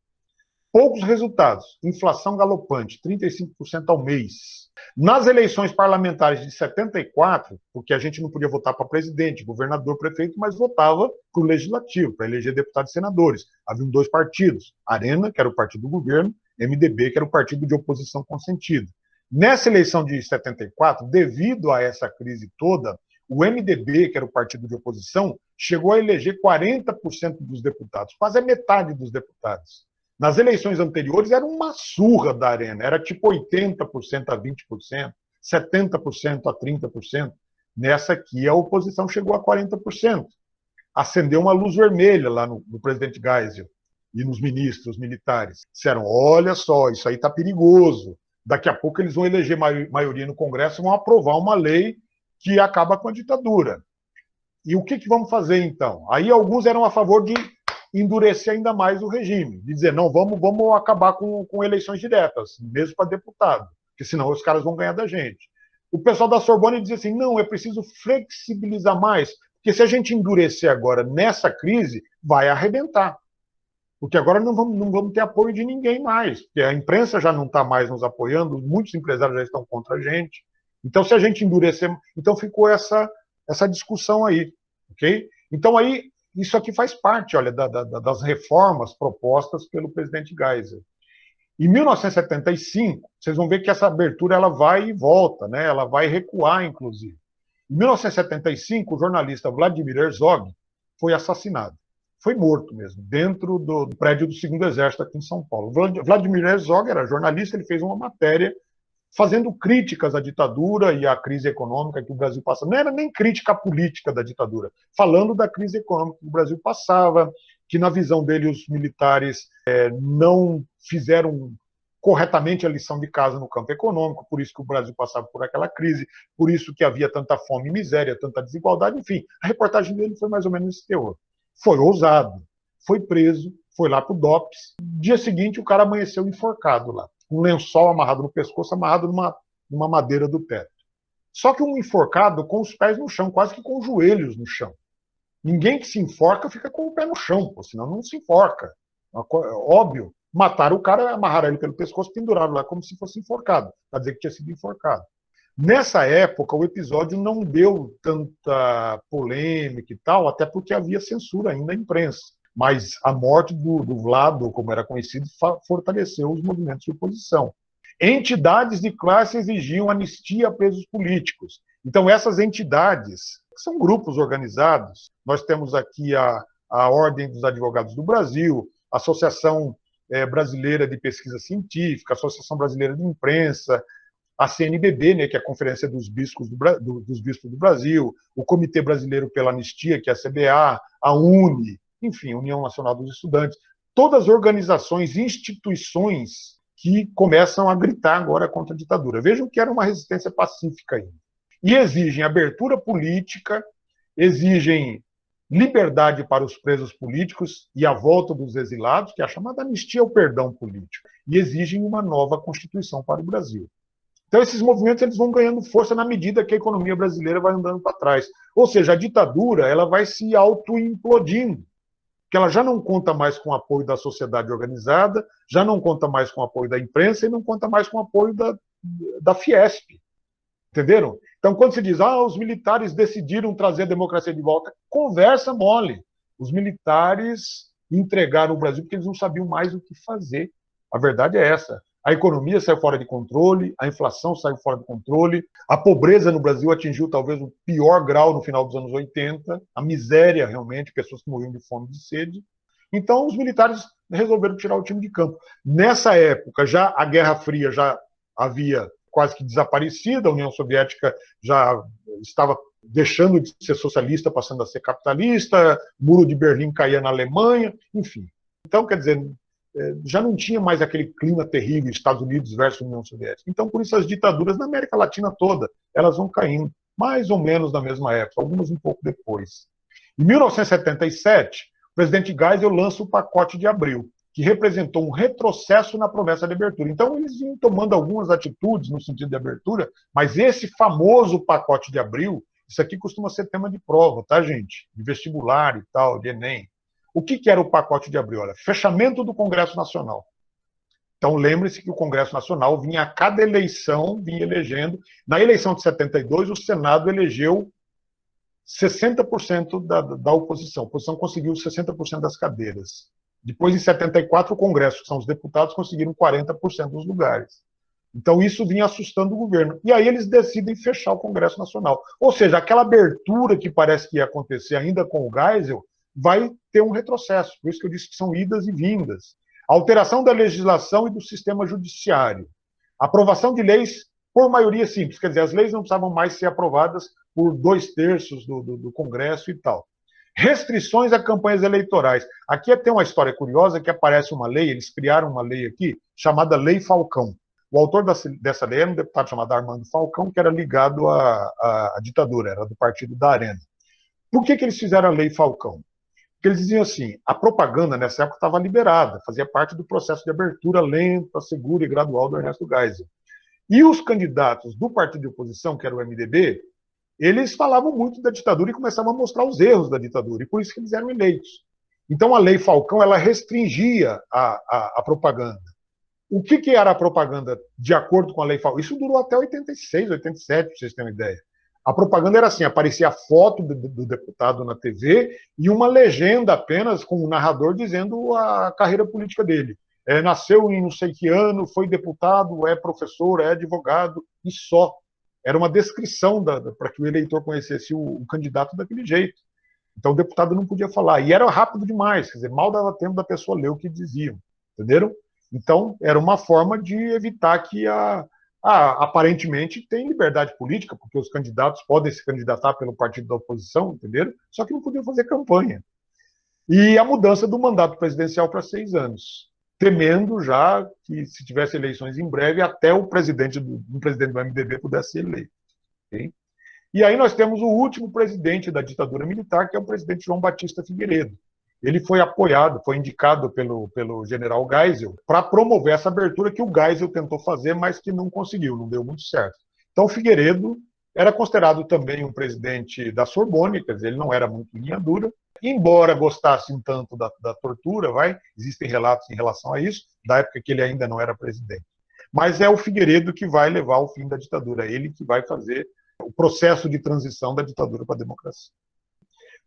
Poucos resultados. Inflação galopante, 35% ao mês. Nas eleições parlamentares de 74, porque a gente não podia votar para presidente, governador, prefeito, mas votava para o legislativo, para eleger deputados e senadores. Haviam dois partidos, Arena, que era o partido do governo, MDB, que era o partido de oposição consentido. Nessa eleição de 74, devido a essa crise toda, o MDB, que era o partido de oposição, chegou a eleger 40% dos deputados, quase a metade dos deputados. Nas eleições anteriores era uma surra da Arena, era tipo 80% a 20%, 70% a 30%. Nessa aqui a oposição chegou a 40%. Acendeu uma luz vermelha lá no presidente Geisel e nos ministros militares. Disseram, olha só, isso aí está perigoso. Daqui a pouco eles vão eleger maioria no Congresso e vão aprovar uma lei que acaba com a ditadura. E o que vamos fazer então? Aí alguns eram a favor de endurecer ainda mais o regime, de dizer, não, vamos acabar com eleições diretas, mesmo para deputado, porque senão os caras vão ganhar da gente. O pessoal da Sorbonne dizia assim, não, é preciso flexibilizar mais, porque se a gente endurecer agora nessa crise, vai arrebentar. Porque agora não vamos ter apoio de ninguém mais, porque a imprensa já não está mais nos apoiando, muitos empresários já estão contra a gente. Então, se a gente endurecer... Então, ficou essa discussão aí, ok? Então, aí, isso aqui faz parte, olha, das reformas propostas pelo presidente Geisel. Em 1975, vocês vão ver que essa abertura ela vai e volta, né? Ela vai recuar, inclusive. Em 1975, o jornalista Vladimir Herzog foi assassinado. Foi morto mesmo, dentro do prédio do 2º Exército aqui em São Paulo. Vladimir Herzog era jornalista, ele fez uma matéria fazendo críticas à ditadura e à crise econômica que o Brasil passa. Não era nem crítica política da ditadura, falando da crise econômica que o Brasil passava, que na visão dele os militares não fizeram corretamente a lição de casa no campo econômico, por isso que o Brasil passava por aquela crise, por isso que havia tanta fome e miséria, tanta desigualdade, enfim. A reportagem dele foi mais ou menos esse teor. Foi ousado, foi preso, foi lá para o DOPS. No dia seguinte, o cara amanheceu enforcado lá. Um lençol amarrado no pescoço, amarrado numa madeira do teto. Só que um enforcado com os pés no chão, quase que com os joelhos no chão. Ninguém que se enforca fica com o pé no chão, senão não se enforca. Óbvio, mataram o cara, amarraram ele pelo pescoço, penduraram lá como se fosse enforcado, para dizer que tinha sido enforcado. Nessa época, o episódio não deu tanta polêmica e tal, até porque havia censura ainda na imprensa. Mas a morte do Vlado, como era conhecido, fortaleceu os movimentos de oposição. Entidades de classe exigiam anistia a presos políticos. Então, essas entidades são grupos organizados. Nós temos aqui a Ordem dos Advogados do Brasil, a Associação Brasileira de Pesquisa Científica, a Associação Brasileira de Imprensa, a CNBB, né, que é a Conferência dos Bispos do Brasil, o Comitê Brasileiro pela Anistia, que é a CBA, a UNE, enfim, União Nacional dos Estudantes, todas as organizações, instituições que começam a gritar agora contra a ditadura. Vejam que era uma resistência pacífica ainda. E exigem abertura política, exigem liberdade para os presos políticos e a volta dos exilados, que é a chamada anistia ao perdão político, e exigem uma nova Constituição para o Brasil. Então, esses movimentos eles vão ganhando força na medida que a economia brasileira vai andando para trás. Ou seja, a ditadura ela vai se auto-implodindo, porque ela já não conta mais com o apoio da sociedade organizada, já não conta mais com o apoio da imprensa e não conta mais com o apoio da Fiesp. Entenderam? Então, quando se diz, os militares decidiram trazer a democracia de volta, conversa mole. Os militares entregaram o Brasil porque eles não sabiam mais o que fazer. A verdade é essa. A economia saiu fora de controle, a inflação saiu fora de controle, a pobreza no Brasil atingiu talvez o pior grau no final dos anos 80, a miséria realmente, pessoas que morriam de fome e de sede. Então os militares resolveram tirar o time de campo. Nessa época, já a Guerra Fria já havia quase que desaparecido, a União Soviética já estava deixando de ser socialista, passando a ser capitalista, o Muro de Berlim caía na Alemanha, enfim. Então, quer dizer, já não tinha mais aquele clima terrível, Estados Unidos versus União Soviética. Então, por isso, as ditaduras na América Latina toda, elas vão caindo, mais ou menos na mesma época, algumas um pouco depois. Em 1977, o presidente Geisel lança o Pacote de Abril, que representou um retrocesso na promessa de abertura. Então, eles iam tomando algumas atitudes no sentido de abertura, mas esse famoso Pacote de Abril, isso aqui costuma ser tema de prova, tá, gente? De vestibular e tal, de Enem. O que era o Pacote de Abril? Olha, fechamento do Congresso Nacional. Então, lembre-se que o Congresso Nacional vinha a cada eleição, vinha elegendo. Na eleição de 72, o Senado elegeu 60% da oposição. A oposição conseguiu 60% das cadeiras. Depois, em 74, o Congresso, que são os deputados, conseguiram 40% dos lugares. Então, isso vinha assustando o governo. E aí eles decidem fechar o Congresso Nacional. Ou seja, aquela abertura que parece que ia acontecer ainda com o Geisel vai ter um retrocesso. Por isso que eu disse que são idas e vindas. A alteração da legislação e do sistema judiciário. Aprovação de leis por maioria simples. Quer dizer, as leis não precisavam mais ser aprovadas por 2/3 do Congresso e tal. Restrições a campanhas eleitorais. Aqui tem uma história curiosa que aparece uma lei, eles criaram uma lei aqui, chamada Lei Falcão. O autor dessa lei era um deputado chamado Armando Falcão, que era ligado à ditadura, era do partido da Arena. Por que eles fizeram a Lei Falcão? Porque eles diziam assim, a propaganda nessa época estava liberada, fazia parte do processo de abertura lenta, segura e gradual do Ernesto Geisel. E os candidatos do partido de oposição, que era o MDB, eles falavam muito da ditadura e começavam a mostrar os erros da ditadura, e por isso que eles eram eleitos. Então a Lei Falcão, ela restringia a propaganda. O que era a propaganda de acordo com a Lei Falcão? Isso durou até 86, 87, para vocês terem uma ideia. A propaganda era assim, aparecia a foto do deputado na TV e uma legenda apenas com o narrador dizendo a carreira política dele. Nasceu em não sei que ano, foi deputado, é professor, é advogado, e só. Era uma descrição para que o eleitor conhecesse o candidato daquele jeito. Então o deputado não podia falar. E era rápido demais, quer dizer, mal dava tempo da pessoa ler o que diziam. Entenderam? Então, era uma forma de evitar que aparentemente tem liberdade política, porque os candidatos podem se candidatar pelo partido da oposição, entenderam? Só que não podiam fazer campanha. E a mudança do mandato presidencial para 6 anos, temendo já que, se tivesse eleições em breve, até o presidente do MDB pudesse ser eleito. Okay? E aí nós temos o último presidente da ditadura militar, que é o presidente João Batista Figueiredo. Ele foi apoiado, foi indicado pelo general Geisel para promover essa abertura que o Geisel tentou fazer, mas que não conseguiu, não deu muito certo. Então, Figueiredo era considerado também um presidente da Sorbonne, quer dizer, ele não era muito linha dura, embora gostasse um tanto da tortura, existem relatos em relação a isso, da época que ele ainda não era presidente. Mas é o Figueiredo que vai levar ao fim da ditadura, ele que vai fazer o processo de transição da ditadura para a democracia.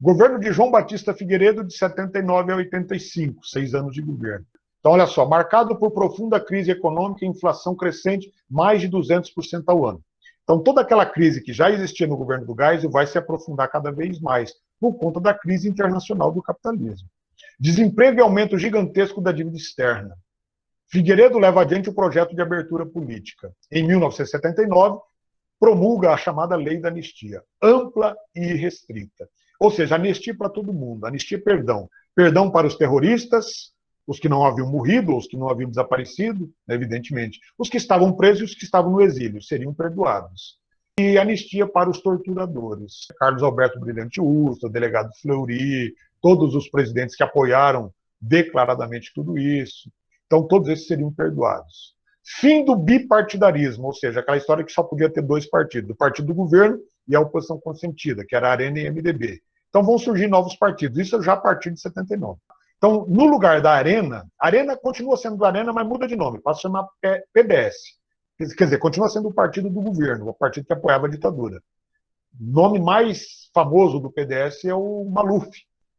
Governo de João Batista Figueiredo, de 79 a 85, 6 anos de governo. Então, olha só, marcado por profunda crise econômica e inflação crescente, mais de 200% ao ano. Então, toda aquela crise que já existia no governo do Geisel vai se aprofundar cada vez mais, por conta da crise internacional do capitalismo. Desemprego e aumento gigantesco da dívida externa. Figueiredo leva adiante o projeto de abertura política. Em 1979, promulga a chamada Lei da Anistia, ampla e restrita. Ou seja, anistia para todo mundo, anistia perdão. Perdão para os terroristas, os que não haviam morrido, os que não haviam desaparecido, evidentemente. Os que estavam presos e os que estavam no exílio seriam perdoados. E anistia para os torturadores. Carlos Alberto Brilhante Ustra, o delegado Fleury, todos os presidentes que apoiaram declaradamente tudo isso. Então, todos esses seriam perdoados. Fim do bipartidarismo, ou seja, aquela história que só podia ter 2 partidos, o partido do governo e a oposição consentida, que era a Arena e a MDB. Então vão surgir novos partidos, isso já a partir de 79. Então, no lugar da Arena, a Arena continua sendo da Arena, mas muda de nome, passa a chamar PDS. Quer dizer, continua sendo o partido do governo, o partido que apoiava a ditadura. O nome mais famoso do PDS é o Maluf,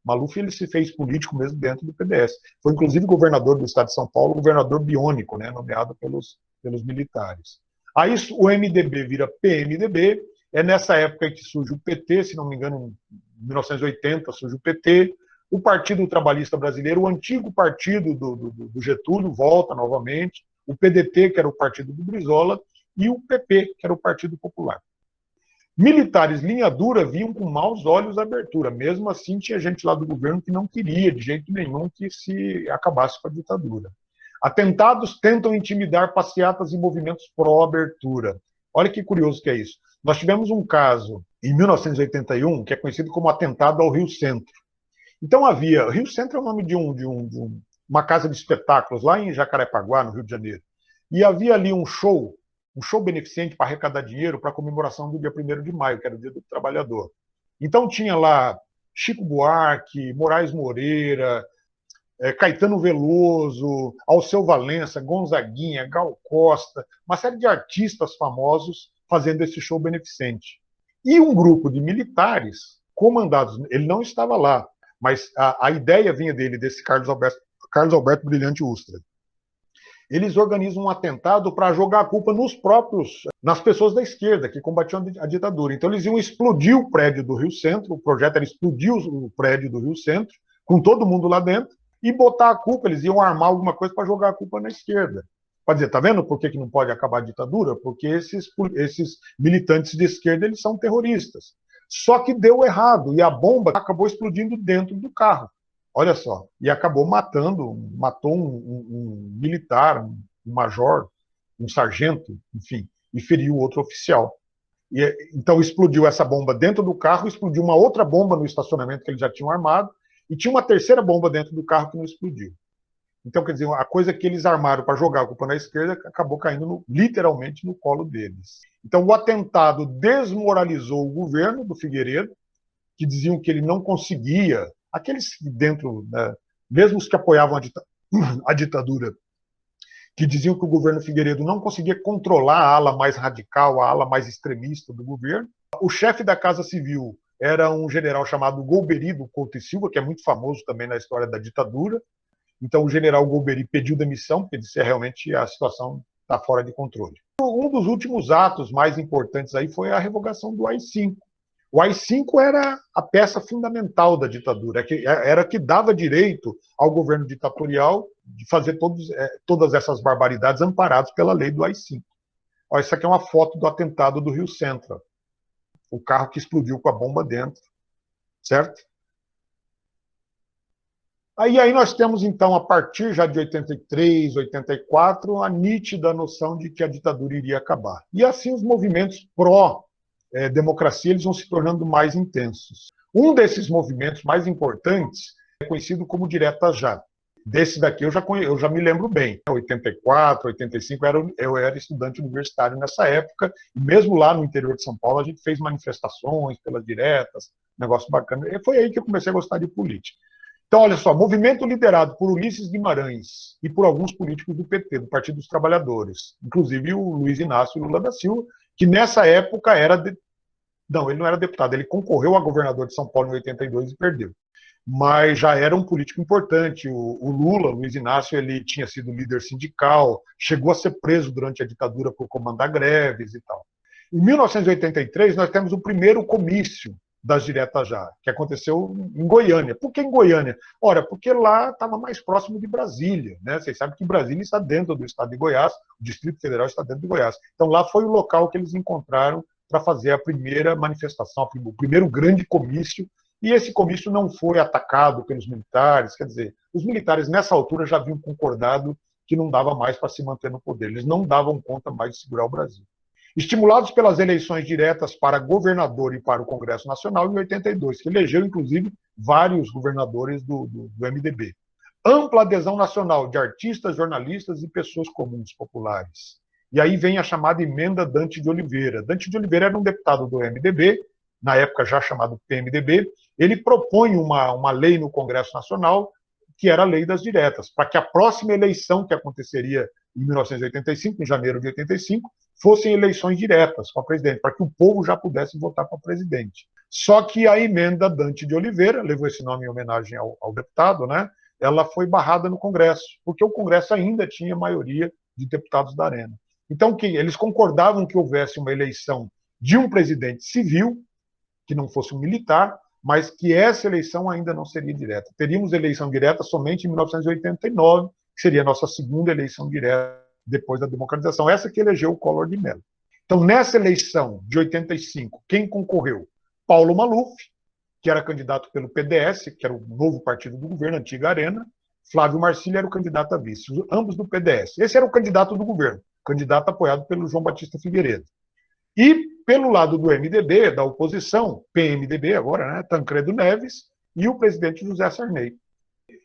Maluf ele se fez político mesmo dentro do PDS. Foi inclusive governador do estado de São Paulo, governador biônico, né, nomeado pelos militares. Aí o MDB vira PMDB, é nessa época que surge o PT, se não me engano, em 1980 surge o PT, o Partido Trabalhista Brasileiro, o antigo partido do Getúlio, volta novamente, o PDT, que era o partido do Brizola, e o PP, que era o Partido Popular. Militares linha dura viam com maus olhos a abertura. Mesmo assim, tinha gente lá do governo que não queria de jeito nenhum que se acabasse com a ditadura. Atentados tentam intimidar passeatas e movimentos pró-abertura. Olha que curioso que é isso. Nós tivemos um caso em 1981 que é conhecido como atentado ao Rio Centro. Então havia... Rio Centro é o nome de uma casa de espetáculos lá em Jacarepaguá, no Rio de Janeiro. E havia ali um show beneficente para arrecadar dinheiro para a comemoração do dia 1º de maio, que era o Dia do Trabalhador. Então tinha lá Chico Buarque, Moraes Moreira, Caetano Veloso, Alceu Valença, Gonzaguinha, Gal Costa, uma série de artistas famosos fazendo esse show beneficente. E um grupo de militares comandados, ele não estava lá, mas a ideia vinha dele, desse Carlos Alberto Brilhante Ustra. Eles organizam um atentado para jogar a culpa nas pessoas da esquerda que combatiam a ditadura. Então eles iam explodir o prédio do Rio Centro, o projeto era explodir o prédio do Rio Centro, com todo mundo lá dentro, e botar a culpa, eles iam armar alguma coisa para jogar a culpa na esquerda. Para dizer, tá vendo por que não pode acabar a ditadura? Porque esses militantes de esquerda, eles são terroristas. Só que deu errado, e a bomba acabou explodindo dentro do carro. Olha só, e acabou matou um militar, um major, um sargento, enfim, e feriu outro oficial. Então explodiu essa bomba dentro do carro, explodiu uma outra bomba no estacionamento que eles já tinham armado, e tinha uma terceira bomba dentro do carro que não explodiu. Então, quer dizer, a coisa que eles armaram para jogar a culpa na esquerda acabou caindo literalmente no colo deles. Então, o atentado desmoralizou o governo do Figueiredo, que diziam que ele não conseguia, aqueles dentro, né, mesmo os que apoiavam a ditadura, que diziam que o governo Figueiredo não conseguia controlar a ala mais radical, a ala mais extremista do governo. O chefe da Casa Civil era um general chamado Golbery do Couto e Silva, que é muito famoso também na história da ditadura. Então o general Golbery pediu demissão, porque disse que realmente a situação está fora de controle. Um dos últimos atos mais importantes aí foi a revogação do AI-5. O AI-5 era a peça fundamental da ditadura, era que dava direito ao governo ditatorial de fazer todas essas barbaridades amparadas pela lei do AI-5. Olha, isso aqui é uma foto do atentado do Rio Centro. O carro que explodiu com a bomba dentro, certo? Aí nós temos, então, a partir já de 83, 84, a nítida noção de que a ditadura iria acabar. E assim os movimentos pró-democracia eles vão se tornando mais intensos. Um desses movimentos mais importantes é conhecido como Diretas Já. Desse daqui eu já me lembro bem. Em 84, 85, eu era estudante universitário nessa época, e mesmo lá no interior de São Paulo a gente fez manifestações pelas diretas, negócio bacana. E foi aí que eu comecei a gostar de política. Então, olha só, movimento liderado por Ulisses Guimarães e por alguns políticos do PT, do Partido dos Trabalhadores, inclusive o Luiz Inácio Lula da Silva, que nessa época Não, ele não era deputado, ele concorreu a governador de São Paulo em 82 e perdeu. Mas já era um político importante. O Lula, Luiz Inácio, ele tinha sido líder sindical, chegou a ser preso durante a ditadura por comandar greves e tal. Em 1983, nós temos o primeiro comício das Diretas Já, que aconteceu em Goiânia. Por que em Goiânia? Ora, porque lá estava mais próximo de Brasília, né? Vocês sabem que Brasília está dentro do estado de Goiás, o Distrito Federal está dentro de Goiás. Então lá foi o local que eles encontraram para fazer a primeira manifestação, o primeiro grande comício, e esse comício não foi atacado pelos militares, quer dizer, os militares nessa altura já haviam concordado que não dava mais para se manter no poder, eles não davam conta mais de segurar o Brasil. Estimulados pelas eleições diretas para governador e para o Congresso Nacional em 82, que elegeu, inclusive, vários governadores do MDB. Ampla adesão nacional de artistas, jornalistas e pessoas comuns populares. E aí vem a chamada emenda Dante de Oliveira. Dante de Oliveira era um deputado do MDB, na época já chamado PMDB. Ele propõe uma lei no Congresso Nacional, que era a lei das diretas, para que a próxima eleição que aconteceria em 1985, em janeiro de 85, fossem eleições diretas para presidente, para que o povo já pudesse votar para presidente. Só que a emenda Dante de Oliveira, levou esse nome em homenagem ao deputado, né? Ela foi barrada no Congresso, porque o Congresso ainda tinha maioria de deputados da Arena. Então, eles concordavam que houvesse uma eleição de um presidente civil, que não fosse um militar, mas que essa eleição ainda não seria direta. Teríamos eleição direta somente em 1989, que seria a nossa segunda eleição direta depois da democratização, essa que elegeu o Collor de Mello. Então, nessa eleição de 85, quem concorreu? Paulo Maluf, que era candidato pelo PDS, que era o novo partido do governo, a antiga Arena. Flávio Marcílio era o candidato a vice, ambos do PDS. Esse era o candidato do governo, candidato apoiado pelo João Batista Figueiredo. E, pelo lado do MDB, da oposição, PMDB agora, né, Tancredo Neves e o presidente José Sarney.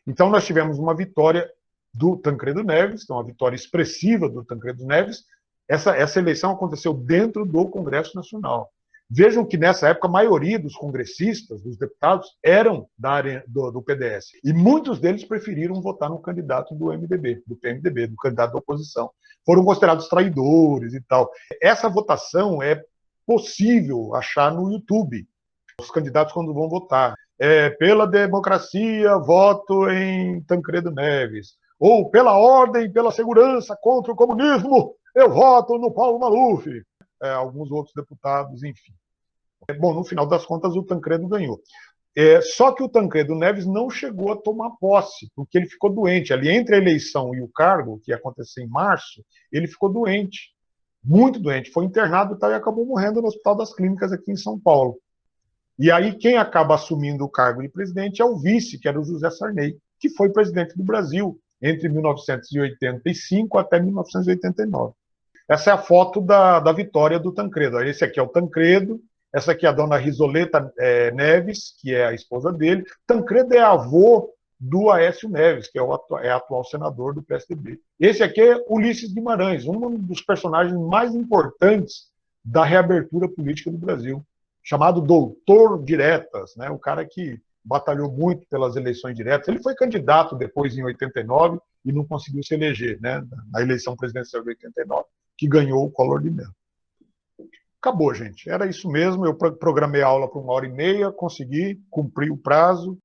Então, nós tivemos uma vitória do Tancredo Neves, uma vitória expressiva do Tancredo Neves. Essa eleição aconteceu dentro do Congresso Nacional. Vejam que, nessa época, a maioria dos congressistas, dos deputados, eram do PDS. E muitos deles preferiram votar no candidato do MDB, do PMDB, do candidato da oposição. Foram considerados traidores e tal. Essa votação é possível achar no YouTube. Os candidatos, quando vão votar, pela democracia, voto em Tancredo Neves. Ou pela ordem, pela segurança, contra o comunismo, eu voto no Paulo Maluf. Alguns outros deputados, enfim. Bom, no final das contas, o Tancredo ganhou. Só que o Tancredo Neves não chegou a tomar posse, porque ele ficou doente. Ali, entre a eleição e o cargo, que ia acontecer em março, ele ficou doente, muito doente. Foi internado e acabou morrendo no Hospital das Clínicas aqui em São Paulo. E aí, quem acaba assumindo o cargo de presidente é o vice, que era o José Sarney, que foi presidente do Brasil entre 1985 até 1989. Essa é a foto da vitória do Tancredo. Esse aqui é o Tancredo, essa aqui é a dona Risoleta Neves, que é a esposa dele. Tancredo é avô do Aécio Neves, que é atual senador do PSDB. Esse aqui é Ulisses Guimarães, um dos personagens mais importantes da reabertura política do Brasil, chamado Doutor Diretas, né? O cara que batalhou muito pelas eleições diretas. Ele foi candidato depois, em 89, e não conseguiu se eleger, né? Na eleição presidencial de 89, que ganhou o Collor de Mello. Acabou, gente. Era isso mesmo. Eu programei a aula por 1h30, consegui cumprir o prazo.